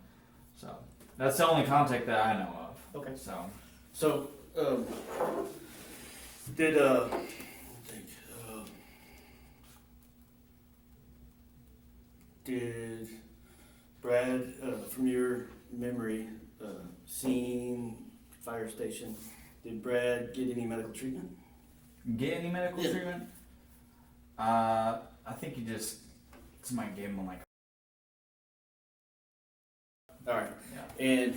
that's the only contact that I know of. Okay. So did Brad, from your memory, scene, fire station, did Brad get any medical treatment? get any medical Yeah. treatment. I think somebody gave him like. All right. Yeah. And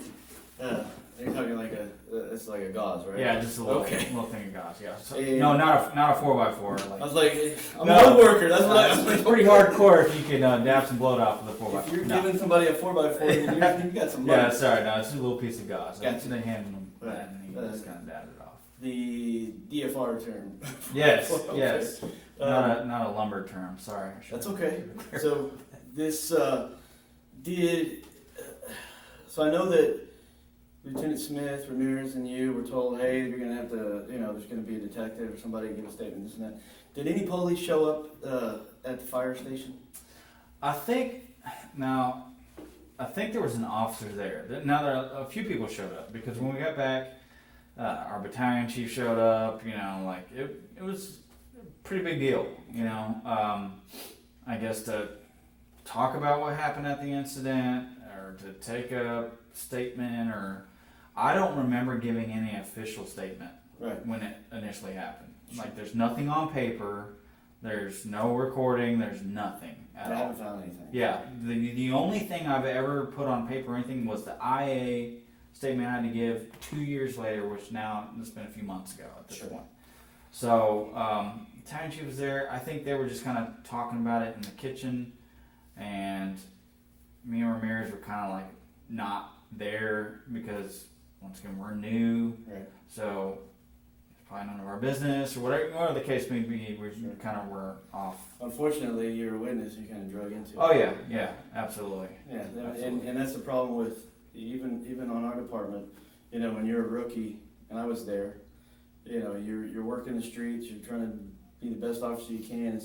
you're talking like it's like a gauze, right? Yeah, just a little, Okay. little thing of gauze. Yeah. So, And- no, not a 4x4. I Like, was like, I'm No. a woodworker. That's what I was it's like. pretty hardcore if you can dab some blood off with a 4x4. If you're No. giving somebody a 4x4, you got some money. Yeah, sorry, no, it's just a little piece of gauze. Gotcha. So they handed him Right. that, and he just kind of dabbed it off. The DFR term. Yes, Okay. yes. Um, Not a lumber term. Sorry. I should That's have okay. made it clear. So this did. So I know that Lieutenant Smith, Ramirez, and you were told, hey, you're gonna have to, there's gonna be a detective or somebody give a statement, this and that. Did any police show up at the fire station? I think there was an officer there. Now there a few people showed up because when we got back, our battalion chief showed up. Like it was a pretty big deal. I guess to talk about what happened at the incident or to take a statement or I don't remember giving any official statement Right. when it initially happened. Like there's nothing on paper, there's no recording, there's nothing I at all. haven't found anything. Yeah, the only thing I've ever put on paper or anything was the IA statement I had to give 2 years later, which now it's been a few months ago at this Sure. point. So battalion chief was there. I think they were just kind of talking about it in the kitchen, and me and Ramirez were kind of like not there because once again we're new, Right. so it's probably none of our business or whatever the case may be. We Sure. kind of were off. Unfortunately, you're a witness. You kind of drug into it. Oh yeah, absolutely. Yeah, Absolutely. and that's the problem with even on our department. When you're a rookie, and I was there. You're working the streets. You're trying to be the best officer you can,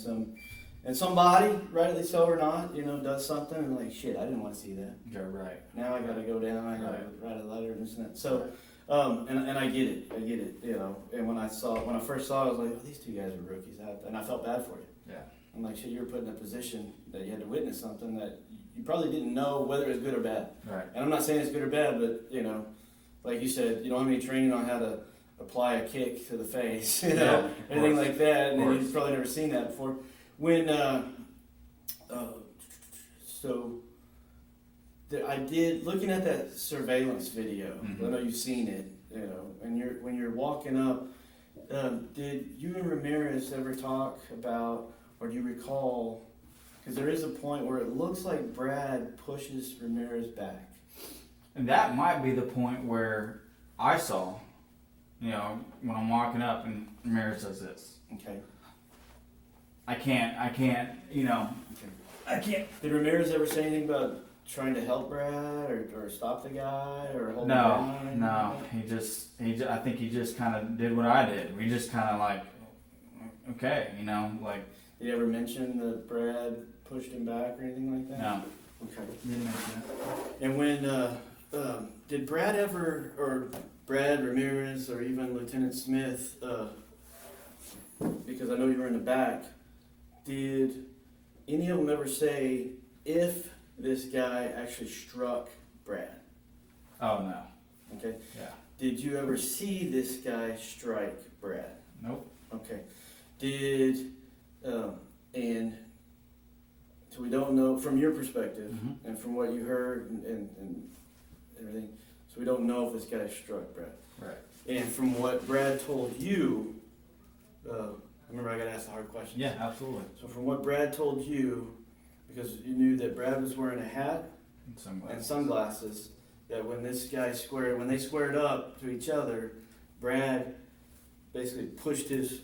and somebody, rightly so or not, does something, and like shit, I didn't want to see that. You're right. Now I got to go down. I got to Right. write a letter and this and that. So, and I get it. And when I first saw it, I was like, oh, these two guys are rookies, and I felt bad for you. Yeah. I'm like, shit, you were put in a position that you had to witness something that you probably didn't know whether it was good or bad. Right. And I'm not saying it's good or bad, but like you said, you don't have any training on how to apply a kick to the face, Yeah, anything course. like that, and Of course. you've probably never seen that before. When I did looking at that surveillance video. Mhm. I know you've seen it, and when you're walking up. Did you and Ramirez ever talk about, or do you recall? Because there is a point where it looks like Brad pushes Ramirez back. And that might be the point where I saw, when I'm walking up and Ramirez does this. Okay. I can't, I can't. Did Ramirez ever say anything about trying to help Brad or stop the guy or hold him No, down? no. I think he just kind of did what I did. We just kind of like, okay, like. Did he ever mention that Brad pushed him back or anything like that? No. Okay. Didn't mention it. And when did Brad ever, or Brad, Ramirez, or even Lieutenant Smith, because I know you were in the back, did any of them ever say if this guy actually struck Brad? Oh no. Okay. Yeah. Did you ever see this guy strike Brad? Nope. Okay. And so we don't know from your perspective Mm-hmm. and from what you heard and everything. So we don't know if this guy struck Brad. Right. And from what Brad told you, remember I got to ask the hard question. Yeah, absolutely. So from what Brad told you, because you knew that Brad was wearing a hat and sunglasses, that when they squared up to each other, Brad basically pushed his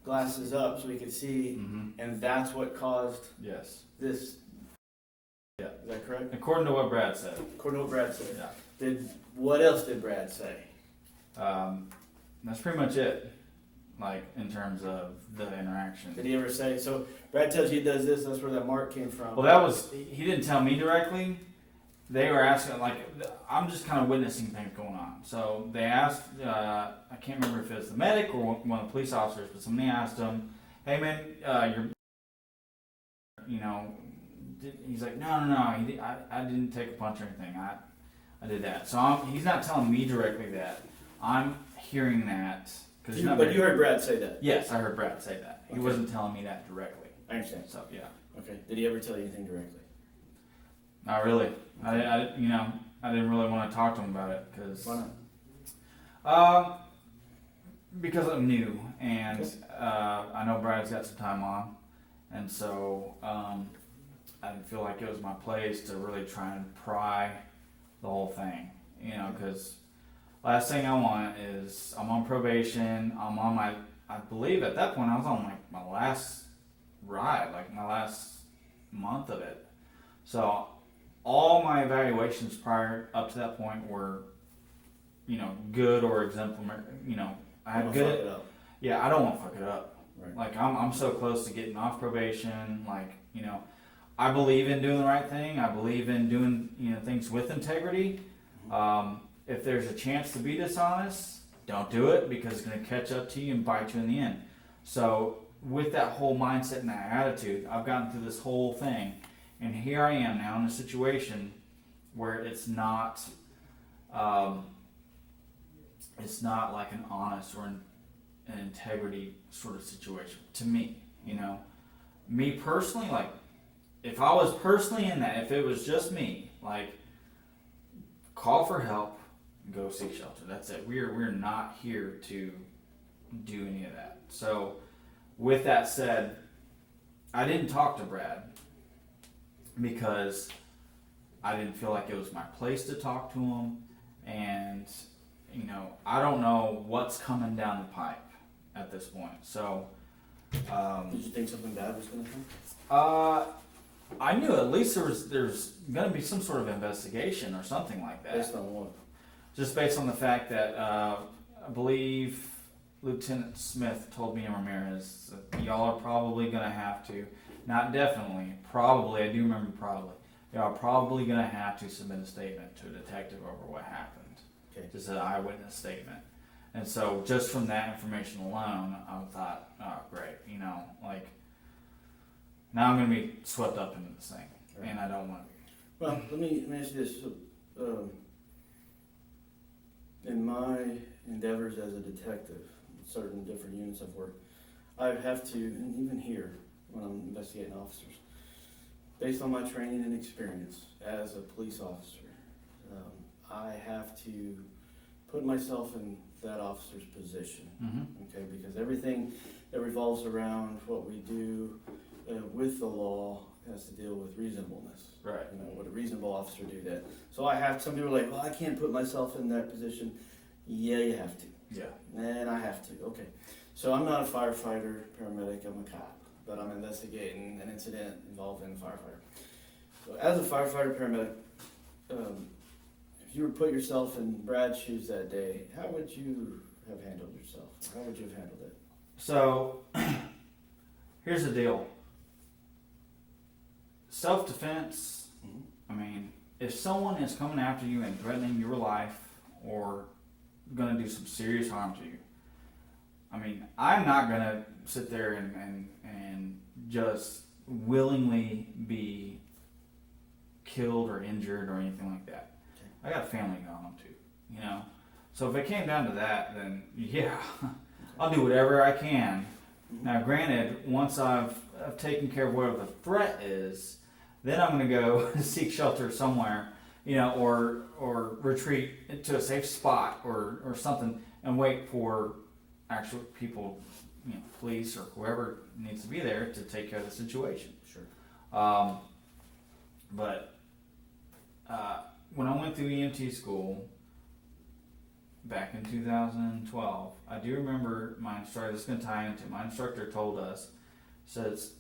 glasses up so he could see, Mm-hmm. and that's what caused Yes. this. Yeah. Is that correct? According to what Brad said. According to what Brad said. Yeah. What else did Brad say? That's pretty much it. Like in terms of the interaction. Did he ever say, so Brad tells you he does this, that's where that mark came from? Well, he didn't tell me directly. They were asking, like, I'm just kind of witnessing things going on. So they asked, I can't remember if it was the medic or one of the police officers, but somebody asked him, hey man, he's like, no, I didn't take a punch or anything. I did that. So he's not telling me directly that. I'm hearing that But you heard Brad say that? Yes, I heard Brad say that. He Okay. wasn't telling me that directly. I understand. So yeah. Okay. Did he ever tell you anything directly? Not really. I didn't really want to talk to him about it because. Why not? Because I'm new and I know Brad's got some time on, and so I didn't feel like it was my place to really try and pry the whole thing, because last thing I want is I'm on probation. I'm on I believe at that point I was on my last ride, like my last month of it. So all my evaluations prior up to that point were, good or exemplary. I had good. Fuck it up. Yeah, I don't want to fuck it up. Right. Like I'm so close to getting off probation. Like I believe in doing the right thing. I believe in doing things with integrity. If there's a chance to be dishonest, don't do it because it's going to catch up to you and bite you in the end. So with that whole mindset and that attitude, I've gotten through this whole thing, and here I am now in a situation where it's not like an honest or an integrity sort of situation to me. Me personally, like if I was personally in that, if it was just me, like call for help, go seek shelter. That's it. We're not here to do any of that. So with that said, I didn't talk to Brad because I didn't feel like it was my place to talk to him, and I don't know what's coming down the pipe at this point. So Did you think something bad was going to happen? I knew at least there's going to be some sort of investigation or something like that. Based on what? Just based on the fact that I believe Lieutenant Smith told me and Ramirez that y'all are probably going to have to, not definitely, probably, I do remember probably, y'all are probably going to have to submit a statement to a detective over what happened. Okay. Just an eyewitness statement. And so just from that information alone, I thought, oh, great, now I'm going to be swept up into this thing, Right. and I don't want to be. Well, let me ask you this. In my endeavors as a detective, certain different units I've worked, I have to, and even here, when I'm investigating officers, based on my training and experience as a police officer, I have to put myself in that officer's position, okay? Because everything that revolves around what we do with the law has to deal with reasonableness. Right. Would a reasonable officer do that? So some people are like, well, I can't put myself in that position. Yeah, you have to. Yeah. And I have to. Okay. So I'm not a firefighter, paramedic, I'm a cop, but I'm investigating an incident involving a firefighter. So as a firefighter, paramedic, if you were to put yourself in Brad's shoes that day, how would you have handled yourself? How would you have handled it? So, here's the deal. Self-defense, if someone is coming after you and threatening your life or going to do some serious harm to you, I'm not going to sit there and just willingly be killed or injured or anything like that. Okay. I got a family going on too, So if it came down to that, then yeah, I'll do whatever I can. Now, granted, once I've taken care of whatever the threat is, then I'm going to go seek shelter somewhere, or retreat to a safe spot or something and wait for actual people, police or whoever needs to be there to take care of the situation. Sure. But when I went through EMT school back in 2012, I do remember my instructor, this is going to tie into, my instructor told us, says,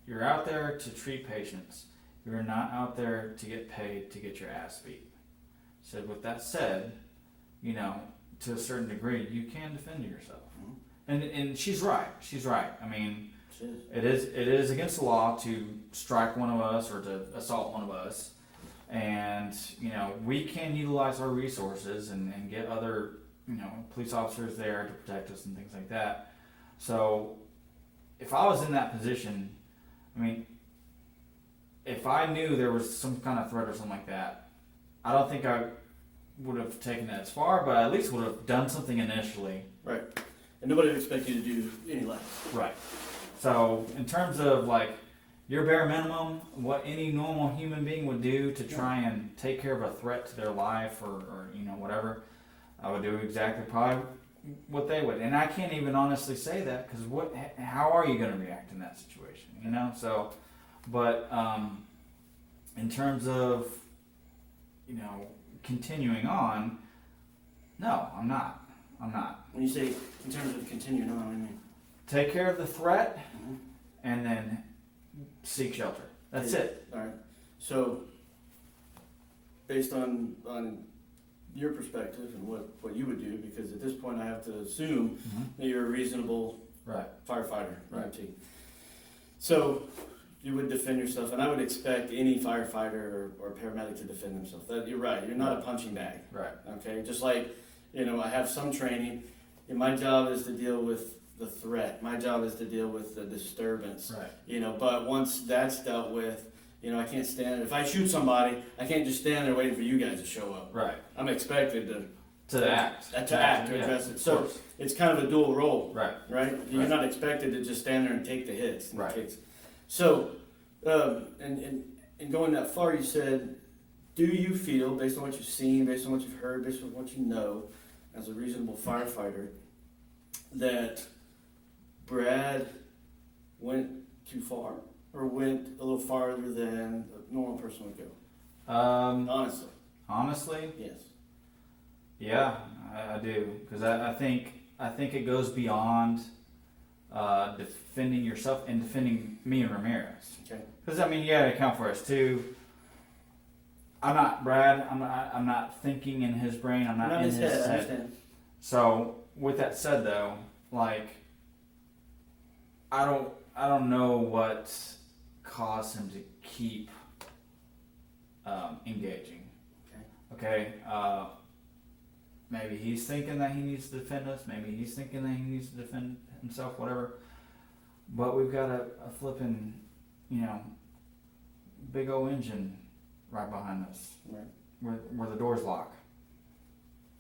you're out there to treat patients. You're not out there to get paid to get your ass beat. Said, with that said, to a certain degree, you can defend yourself. And she's right. She's right. It is against the law to strike one of us or to assault one of us. And, we can utilize our resources and get other, police officers there to protect us and things like that. So if I was in that position, if I knew there was some kind of threat or something like that, I don't think I would have taken that as far, but I at least would have done something initially. Right. and nobody would expect you to do any less. Right. So in terms of like your bare minimum, what any normal human being would do to try and take care of a threat to their life or you know whatever, I would do exactly probably what they would. And I can't even honestly say that because how are you going to react in that situation? You know. So, but in terms of you know continuing on, no, I'm not. When you say in terms of continuing on, I mean take care of the threat and then seek shelter. That's it. All right. So, based on your perspective and what you would do, because at this point I have to assume that you're a reasonable firefighter, Right. EMT. So, you would defend yourself, and I would expect any firefighter or paramedic to defend themselves. That you're right. You're not a punching bag. Right. Okay. Just like I have some training, and my job is to deal with the threat. My job is to deal with the disturbance. Right. But once that's dealt with, I can't stand. If I shoot somebody, I can't just stand there waiting for you guys to show up. Right. I'm expected to act. To address it. So it's kind of a dual role. Right. Right. You're not expected to just stand there and take the hits. And right. The kicks. So, and going that far, you said, do you feel, based on what you've seen, based on what you've heard, based on what you know, as a reasonable firefighter, that Brad went too far, or went a little farther than a normal person would go? Honestly, yes. Yeah, I do, because I think it goes beyond defending yourself and defending me and Ramirez. Okay. Because you got to account for us too. I'm not Brad. I'm not thinking in his brain. I'm not in his head. I understand. So with that said, though, I don't know what caused him to keep engaging. Okay. Maybe he's thinking that he needs to defend us. Maybe he's thinking that he needs to defend himself. Whatever. But we've got a flipping, big old engine right behind us, right, where the doors lock.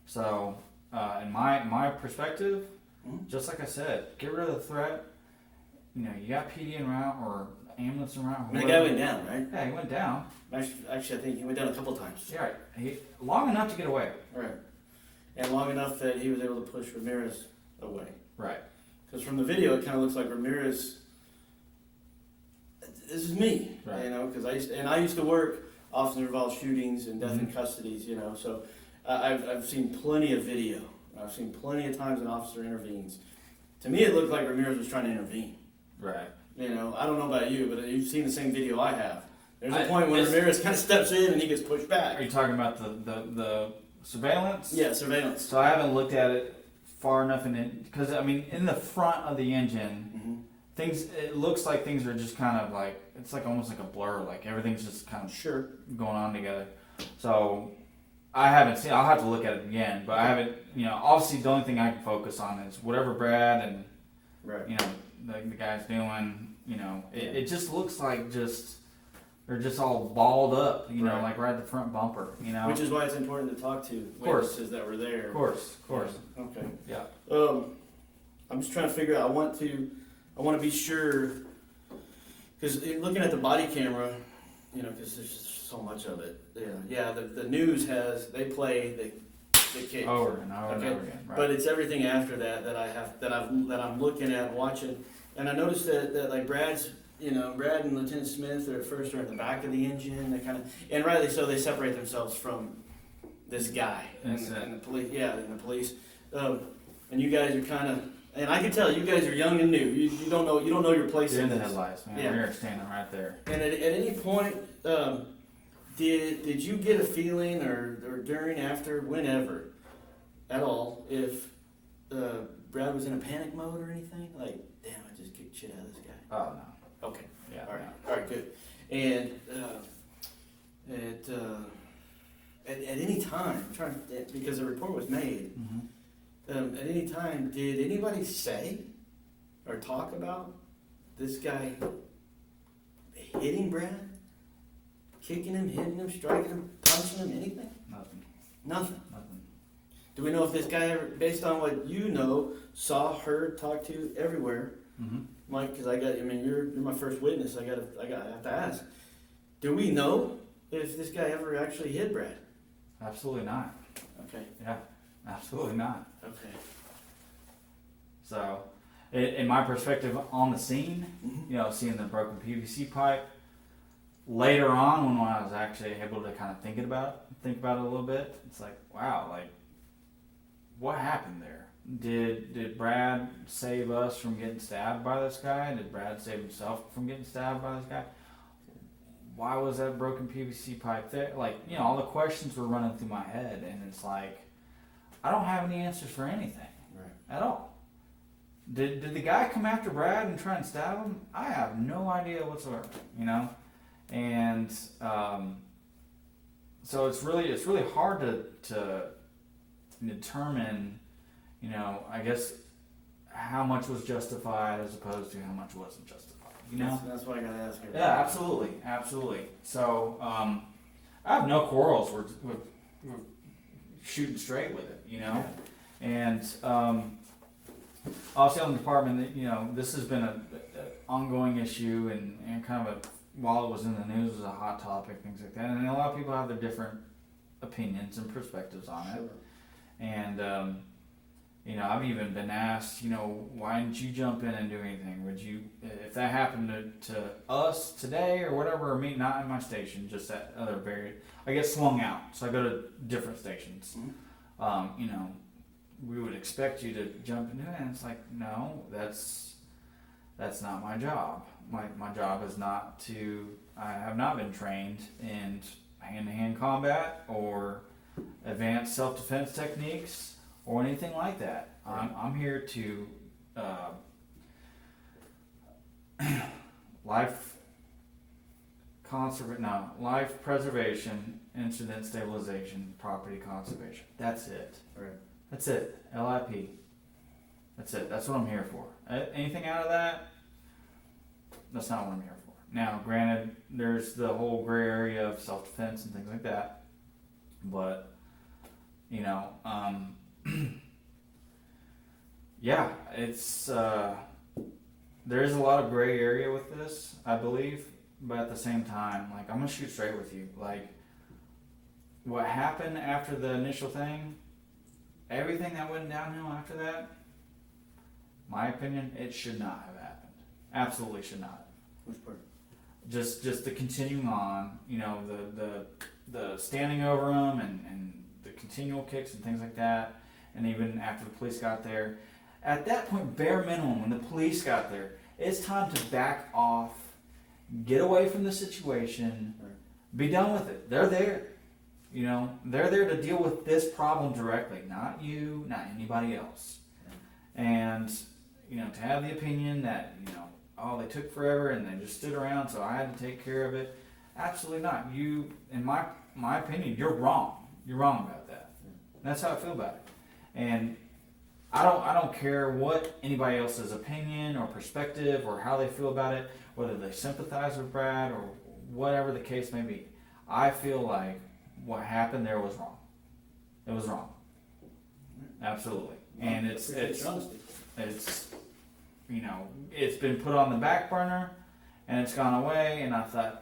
So, in my perspective, just like I said, get rid of the threat. You got PD en route or ambulance en route. The guy went down, right? Yeah, he went down. Actually, I think he went down a couple times. Yeah, right. Long enough to get away. Right. And long enough that he was able to push Ramirez away. Right. Because from the video, it kind of looks like Ramirez. This is me, right. Because I used to work officer-involved shootings and death in custodies, So I've seen plenty of video. I've seen plenty of times an officer intervenes. To me, it looked like Ramirez was trying to intervene. Right. I don't know about you, but you've seen the same video I have. There's a point when Ramirez kind of steps in and he gets pushed back. Are you talking about the surveillance? Yeah, surveillance. So I haven't looked at it far enough because in the front of the engine, it looks like things are just kind of like, it's like almost like a blur, like everything's just kind of going on together. So I haven't seen. I'll have to look at it again, but I haven't. Obviously the only thing I can focus on is whatever Brad and the guy's doing. It just looks like they're just all balled up. Like right at the front bumper. Which is why it's important to talk to witnesses that were there. Of course. Okay. Yeah. I'm just trying to figure out. I want to be sure, because looking at the body camera, because there's just so much of it. Yeah. The news they play the kick over and over and over again. Right. But it's everything after that I'm looking at, watching, and I noticed that like Brad and Lieutenant Smith are in the back of the engine. They kind of, and rightly so, they separate themselves from this guy and the police. Yeah, and the police. And you guys are kind of. And I can tell you guys are young and new. You don't know your place in in the this. headlights, man. Yeah. We're standing right there. And at any point, did you get a feeling, or during, after, whenever, at all, if Brad was in a panic mode or anything? Like, damn, I just kicked shit out of this guy. Oh no. Okay. Yeah. All right. Good. And at any time, because the report was made. At any time, did anybody say or talk about this guy hitting Brad? Kicking him, hitting him, striking him, punching him, anything? Nothing. Nothing. Do we know if this guy ever, based on what you know, saw, heard, talked to everywhere, Mm-hmm. Mike? Because you're my first witness. I have to ask. Do we know if this guy ever actually hit Brad? Absolutely not. Okay. Yeah, absolutely not. Okay. So, in my perspective on the scene, Mm-hmm. Seeing the broken PVC pipe, later on when I was actually able to kind of think about it a little bit, it's like, wow, like, what happened there? Did Brad save us from getting stabbed by this guy? Did Brad save himself from getting stabbed by this guy? Why was that broken PVC pipe there? Like, all the questions were running through my head, and it's like, I don't have any answers for anything at all. Did the guy come after Brad and try and stab him? I have no idea whatsoever, and so it's really hard to determine, I guess how much was justified as opposed to how much wasn't justified. That's why I gotta ask her. Yeah, absolutely. So I have no quarrels with shooting straight with it, and obviously on the department, this has been a ongoing issue and kind of while it was in the news, it was a hot topic, things like that, and a lot of people have their different opinions and perspectives on it. And I've even been asked, why didn't you jump in and do anything? Would you, if that happened to us today or whatever, or me, not in my station, just that other very, I get swung out, so I go to different stations. Mm-hmm. We would expect you to jump into it, and it's like, no, that's not my job. My job is not to, I have not been trained in hand-to-hand combat or advanced self-defense techniques or anything like that. I'm here to life preservation, incident stabilization, property conservation. That's it. Right. That's it. LIP. That's it. That's what I'm here for. Anything out of that, that's not what I'm here for. Now, granted, there's the whole gray area of self-defense and things like that, but yeah, it's there is a lot of gray area with this, I believe, but at the same time, like, I'm gonna shoot straight with you. Like, what happened after the initial thing, everything that went downhill after that, my opinion, it should not have happened. Absolutely should not. Which part? Just the continuing on, the standing over them and the continual kicks and things like that, and even after the police got there, at that point, bare minimum, when the police got there, it's time to back off, get away from the situation, be done with it. They're there. They're there to deal with this problem directly, not you, not anybody else. And, to have the opinion that, they took forever and they just stood around, so I had to take care of it. Absolutely not. You, in my opinion, you're wrong. You're wrong about that. That's how I feel about it. And I don't care what anybody else's opinion or perspective or how they feel about it, whether they sympathize with Brad or whatever the case may be. I feel like what happened there was wrong. It was wrong. Absolutely. And it's it's been put on the back burner and it's gone away, and I thought,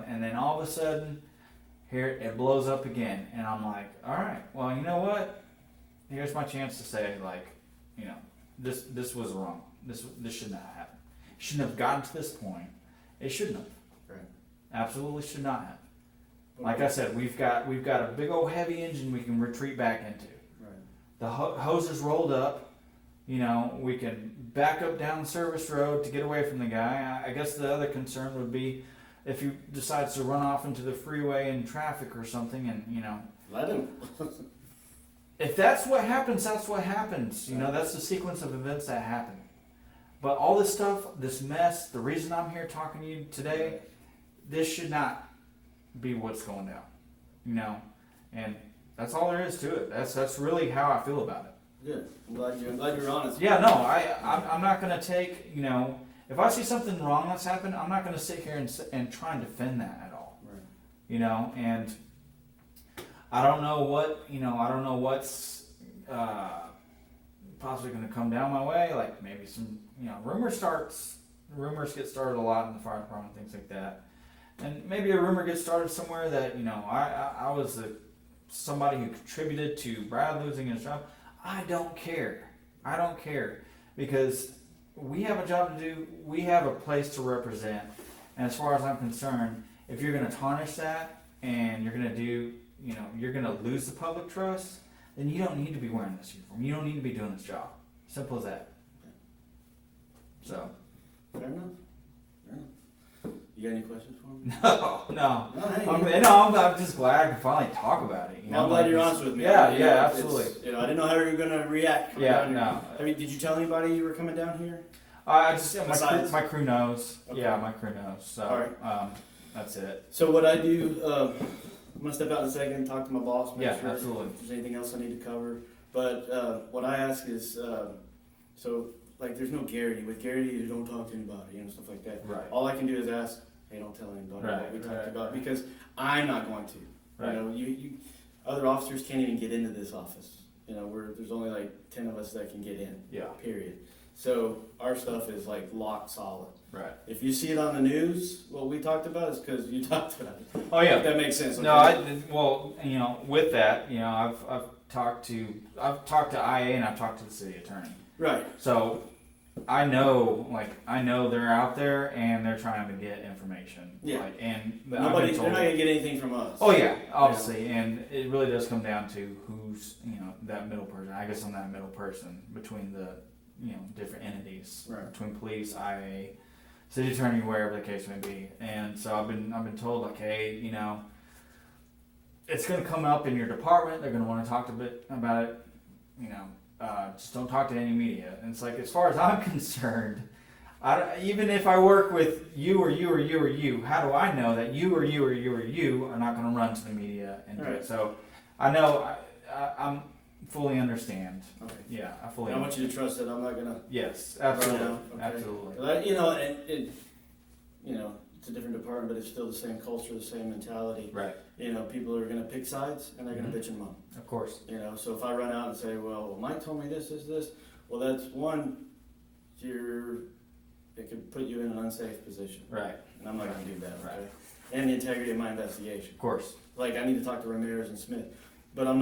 and then all of a sudden here it blows up again, and I'm like, all right, well, you know what? Here's my chance to say, like, this was wrong. This should not have happened. It shouldn't have gotten to this point. It shouldn't have. Right. Absolutely should not have. Like I said, we've got a big old heavy engine we can retreat back into. Right. The hose is rolled up. We can back up down the service road to get away from the guy. I guess the other concern would be if he decides to run off into the freeway in traffic or something, and Let him. if that's what happens, that's what happens. That's the sequence of events that happen. But all this stuff, this mess, the reason I'm here talking to you today, this should not be what's going down. And that's all there is to it. That's really how I feel about it. Good. I'm glad you're honest. Yeah, no, I'm not going to take, if I see something wrong that's happened, I'm not going to sit here and try and defend that at all. Right. And I don't know what's possibly going to come down my way. Like maybe some, rumors get started a lot in the fire department, things like that. And maybe a rumor gets started somewhere that, I was somebody who contributed to Brad losing his job. I don't care. Because we have a job to do. We have a place to represent. And as far as I'm concerned, if you're going to tarnish that and you're going to do, you're going to lose the public trust, then you don't need to be wearing this uniform. You don't need to be doing this job. Simple as that. So. Fair enough. You got any questions for me? No. Hey, I'm just glad I could finally talk about it. I'm glad you're honest with me. Yeah, absolutely. I didn't know how you were going to react. No. Did you tell anybody you were coming down here? My crew knows. Okay. Yeah, my crew knows. So, all right. That's it. So what I do, I'm going to step out in a second, talk to my boss, make sure absolutely. if there's anything else I need to cover. But what I ask is, there's no Garrity. With Garrity, you don't talk to anybody, stuff like that. Right. All I can do is ask, hey, don't tell anybody what we talked about, because I'm not going to. Right. You other officers can't even get into this office. There's only like 10 of us that can get in. Yeah. Period. So our stuff is like locked solid. Right. If you see it on the news, what we talked about is because you talked about it. Oh yeah. If that makes sense. Okay? No, with that, I've talked to IA and I've talked to the city attorney. Right. So I know they're out there and they're trying to get information. Yeah. And they're not going to get anything from us. Oh yeah, obviously, and it really does come down to who's that middle person. I guess I'm that middle person between the different entities, right. Between police, IA, city attorney, wherever the case may be. And so I've been told like, hey, it's going to come up in your department. They're going to want to talk a bit about it. Just don't talk to any media. And it's like, as far as I'm concerned, even if I work with you or you or you or you, how do I know that you or you or you or you are not going to run to the media and do it? So I know I'm fully understand. Okay. Yeah, I fully. I want you to trust that I'm not going to. Yes, absolutely, okay. absolutely. It's a different department, but it's still the same culture, the same mentality. Right. People are going to pick sides and they're going to bitch and moan. Of course. So if I run out and say, well, Mike told me this, well, that's one. It could put you in an unsafe position. Right. And I'm not going to do that. Right. Okay? And the integrity of my investigation. Of course. Like I need to talk to Ramirez and Smith, but they're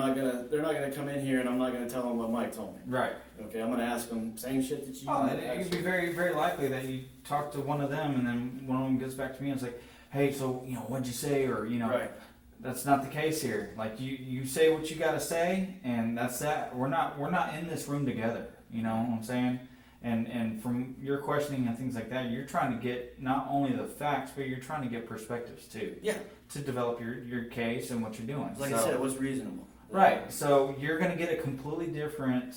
not gonna come in here and I'm not gonna tell them what Mike told me. Right. Okay, I'm gonna ask them same shit that you. Oh, it could be very, very likely that you talk to one of them and then one of them gets back to me and it's like, hey, so what'd you say, or Right. That's not the case here. Like you say what you gotta say, and that's that. We're not in this room together. You know what I'm saying? And from your questioning and things like that, you're trying to get not only the facts, but you're trying to get perspectives too. Yeah. To develop your case and what you're doing. Like I said, it was reasonable. Right. So you're going to get a completely different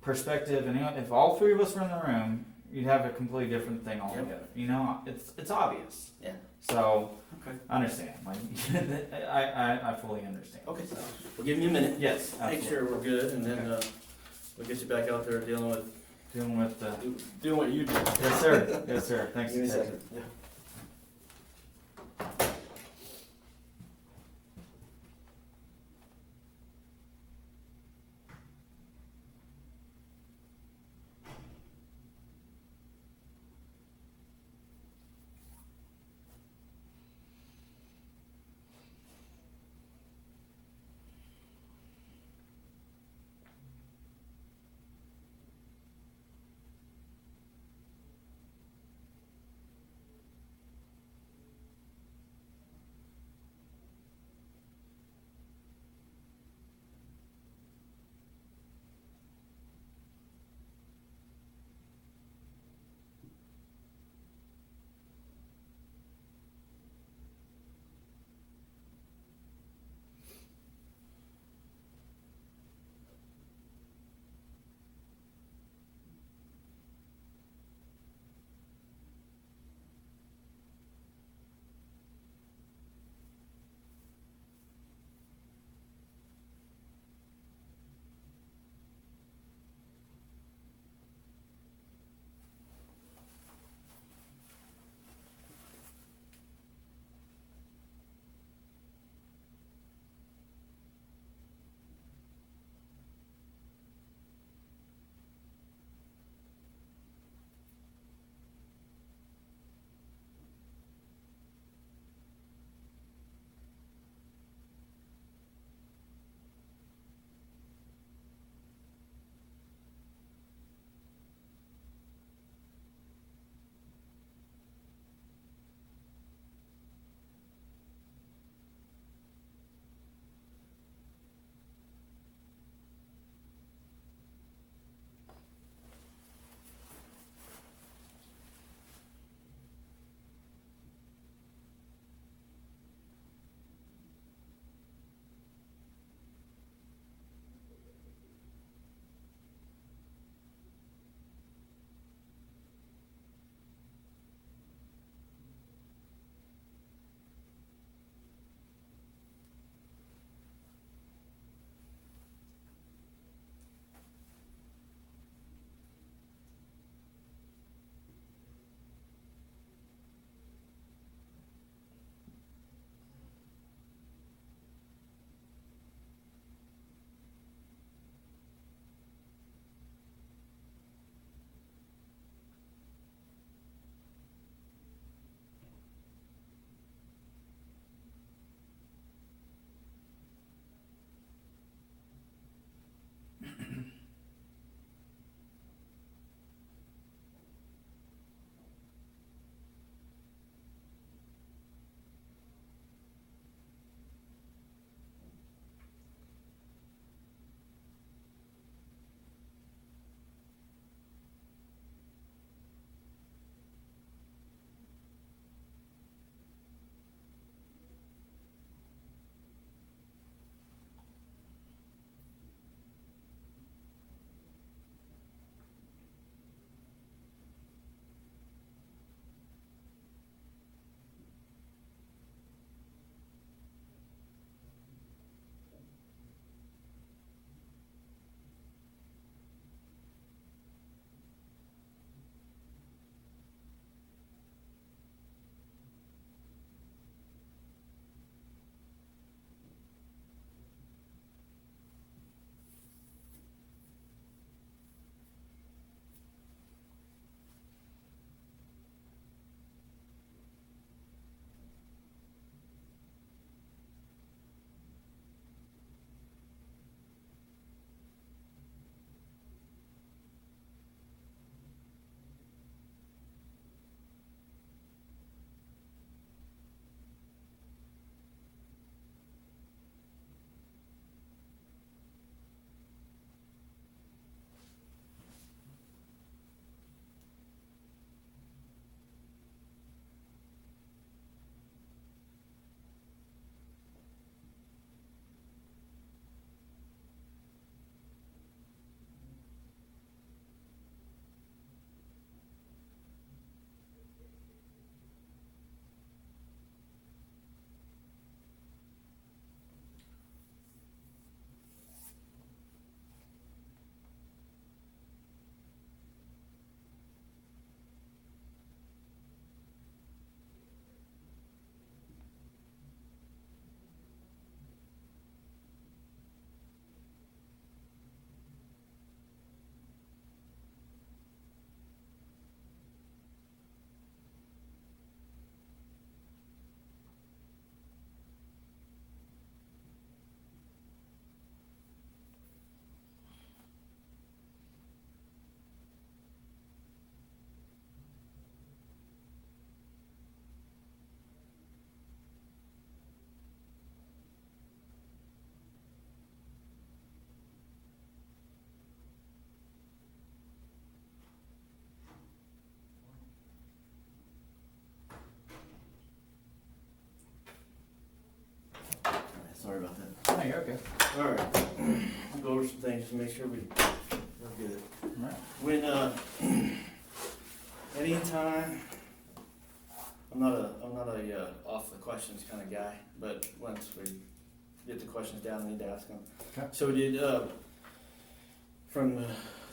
perspective, and if all three of us were in the room, you'd have a completely different thing altogether. Yep. It's obvious. Yeah. So okay. I understand. Like I fully understand. Okay. So we'll give you a minute. Yes. Absolutely. Make sure we're good, and then we'll get you back out there dealing with doing what you do. Yes, sir. Yes, sir. Thanks. Give me a second. Yeah. Sorry about that. Oh, you're okay. All right. I'll go over some things to make sure we're good. All right. When, anytime, I'm not a off the questions kind of guy, but once we get the questions down, I need to ask them. Okay. So from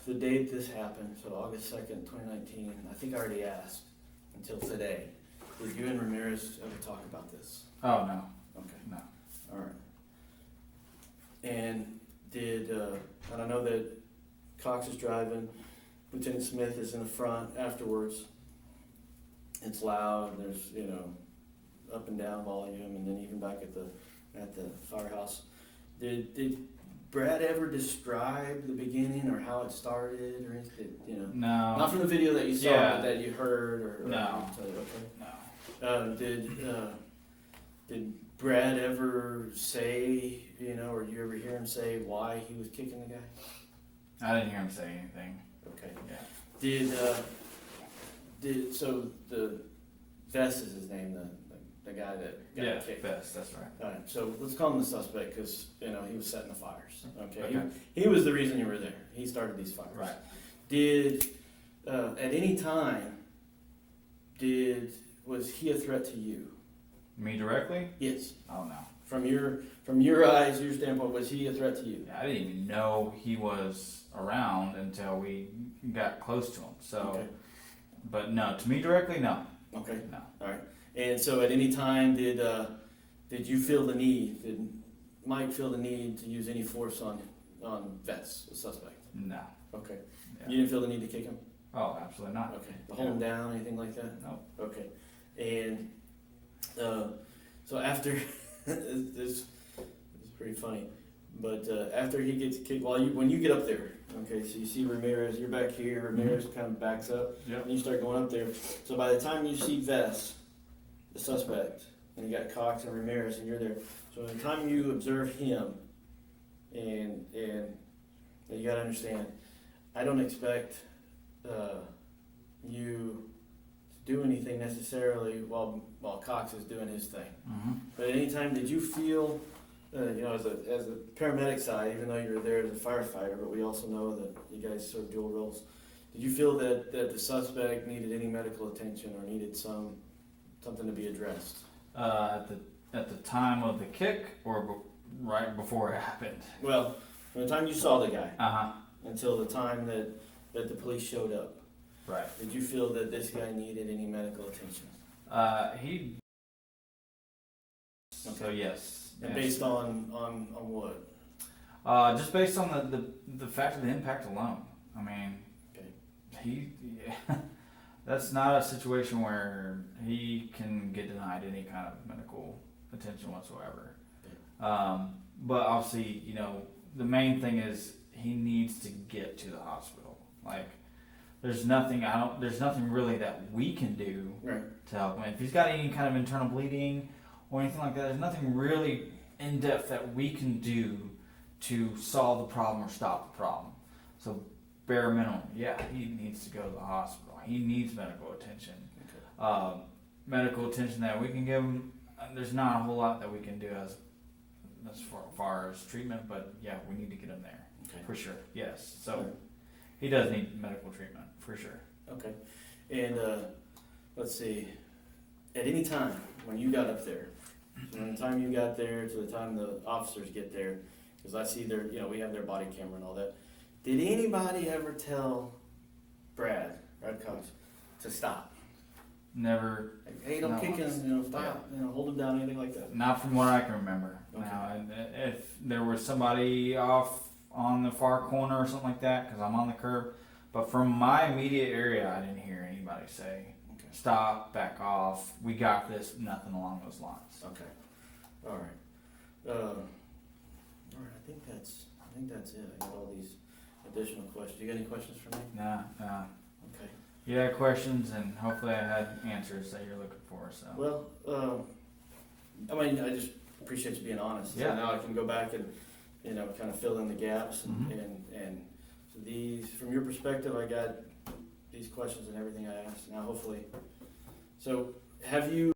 the date this happened, so August 2nd, 2019, I think I already asked, until today, did you and Ramirez ever talk about this? Oh, no. Okay. No. All right. And and I know that Cox is driving, Lieutenant Smith is in the front afterwards. It's loud, there's, up and down volume, and then even back at the firehouse. Did Brad ever describe the beginning or how it started or anything, No. Not from the video that you saw, Yeah. but that you heard or No. Okay. No. Did Brad ever say, or you ever hear him say why he was kicking the guy? I didn't hear him say anything. Okay. Yeah. So the Vest is his name, the guy that got kicked. Best, that's right. All right, so let's call him the suspect because, he was setting the fires. Okay. Okay. He was the reason you were there. He started these fires. Right. Did, at any time, was he a threat to you? Me directly? Yes. Oh, no. From your eyes, your standpoint, was he a threat to you? I didn't even know he was around until we got close to him. So, Okay. But no, to me directly, no. Okay. No. All right. And so, at any time, did you feel the need? Did Mike feel the need to use any force on Vets, the suspect? No. Okay. Yeah. You didn't feel the need to kick him? Oh, absolutely not. Okay. To hold him down, anything like that? No. Okay. And so after this is pretty funny, but after he gets kicked, when you get up there, okay, so you see Ramirez, you're back here. Ramirez kind of backs up, Yep. and you start going up there. So by the time you see Vest, the suspect, and you got Cox and Ramirez, and you're there. So by the time you observe him, and you got to understand, I don't expect you to do anything necessarily while Cox is doing his thing. Mm-hmm. But at any time, did you feel, as a paramedic side, even though you were there as a firefighter, but we also know that you guys serve dual roles, did you feel that the suspect needed any medical attention or needed something to be addressed? At the time of the kick or right before it happened? Well, from the time you saw the guy Uh-huh. until the time that the police showed up, Right. did you feel that this guy needed any medical attention? He. So yes. And yes. based on what? Just based on the fact of the impact alone. I mean, Okay. that's not a situation where he can get denied any kind of medical attention whatsoever. But obviously, the main thing is he needs to get to the hospital. Like, there's nothing really that we can do Right. to help him. If he's got any kind of internal bleeding or anything like that, there's nothing really in depth that we can do to solve the problem or stop the problem. So bare minimum, yeah, he needs to go to the hospital. He needs medical attention. Okay. Medical attention that we can give him, there's not a whole lot that we can do as far as treatment, but yeah, we need to get him there. Okay. For sure, yes. So Right. he does need medical treatment, for sure. Okay. And let's see. At any time when you got up there, so from the time you got there to the time the officers get there, because I see we have their body camera and all that. Did anybody ever tell Brad Cox, to stop? Never, Like, hey, don't No. kick him, stop, hold him down, anything like that? not from what I can remember. Okay. Now, and if there was somebody off on the far corner or something like that, because I'm on the curb, but from my immediate area, I didn't hear anybody say, Okay. stop, back off, we got this, nothing along those lines. Okay. All right. All right. I think that's it. I got all these additional questions. You got any questions for me? Nah. Okay. You had questions, and hopefully I had answers that you're looking for. So. Well, I just appreciate you being honest. Yeah. So now I can go back and, kind of fill in the gaps and, Mhm. and so these, from your perspective, I got these questions and everything I asked. Now, hopefully, so have you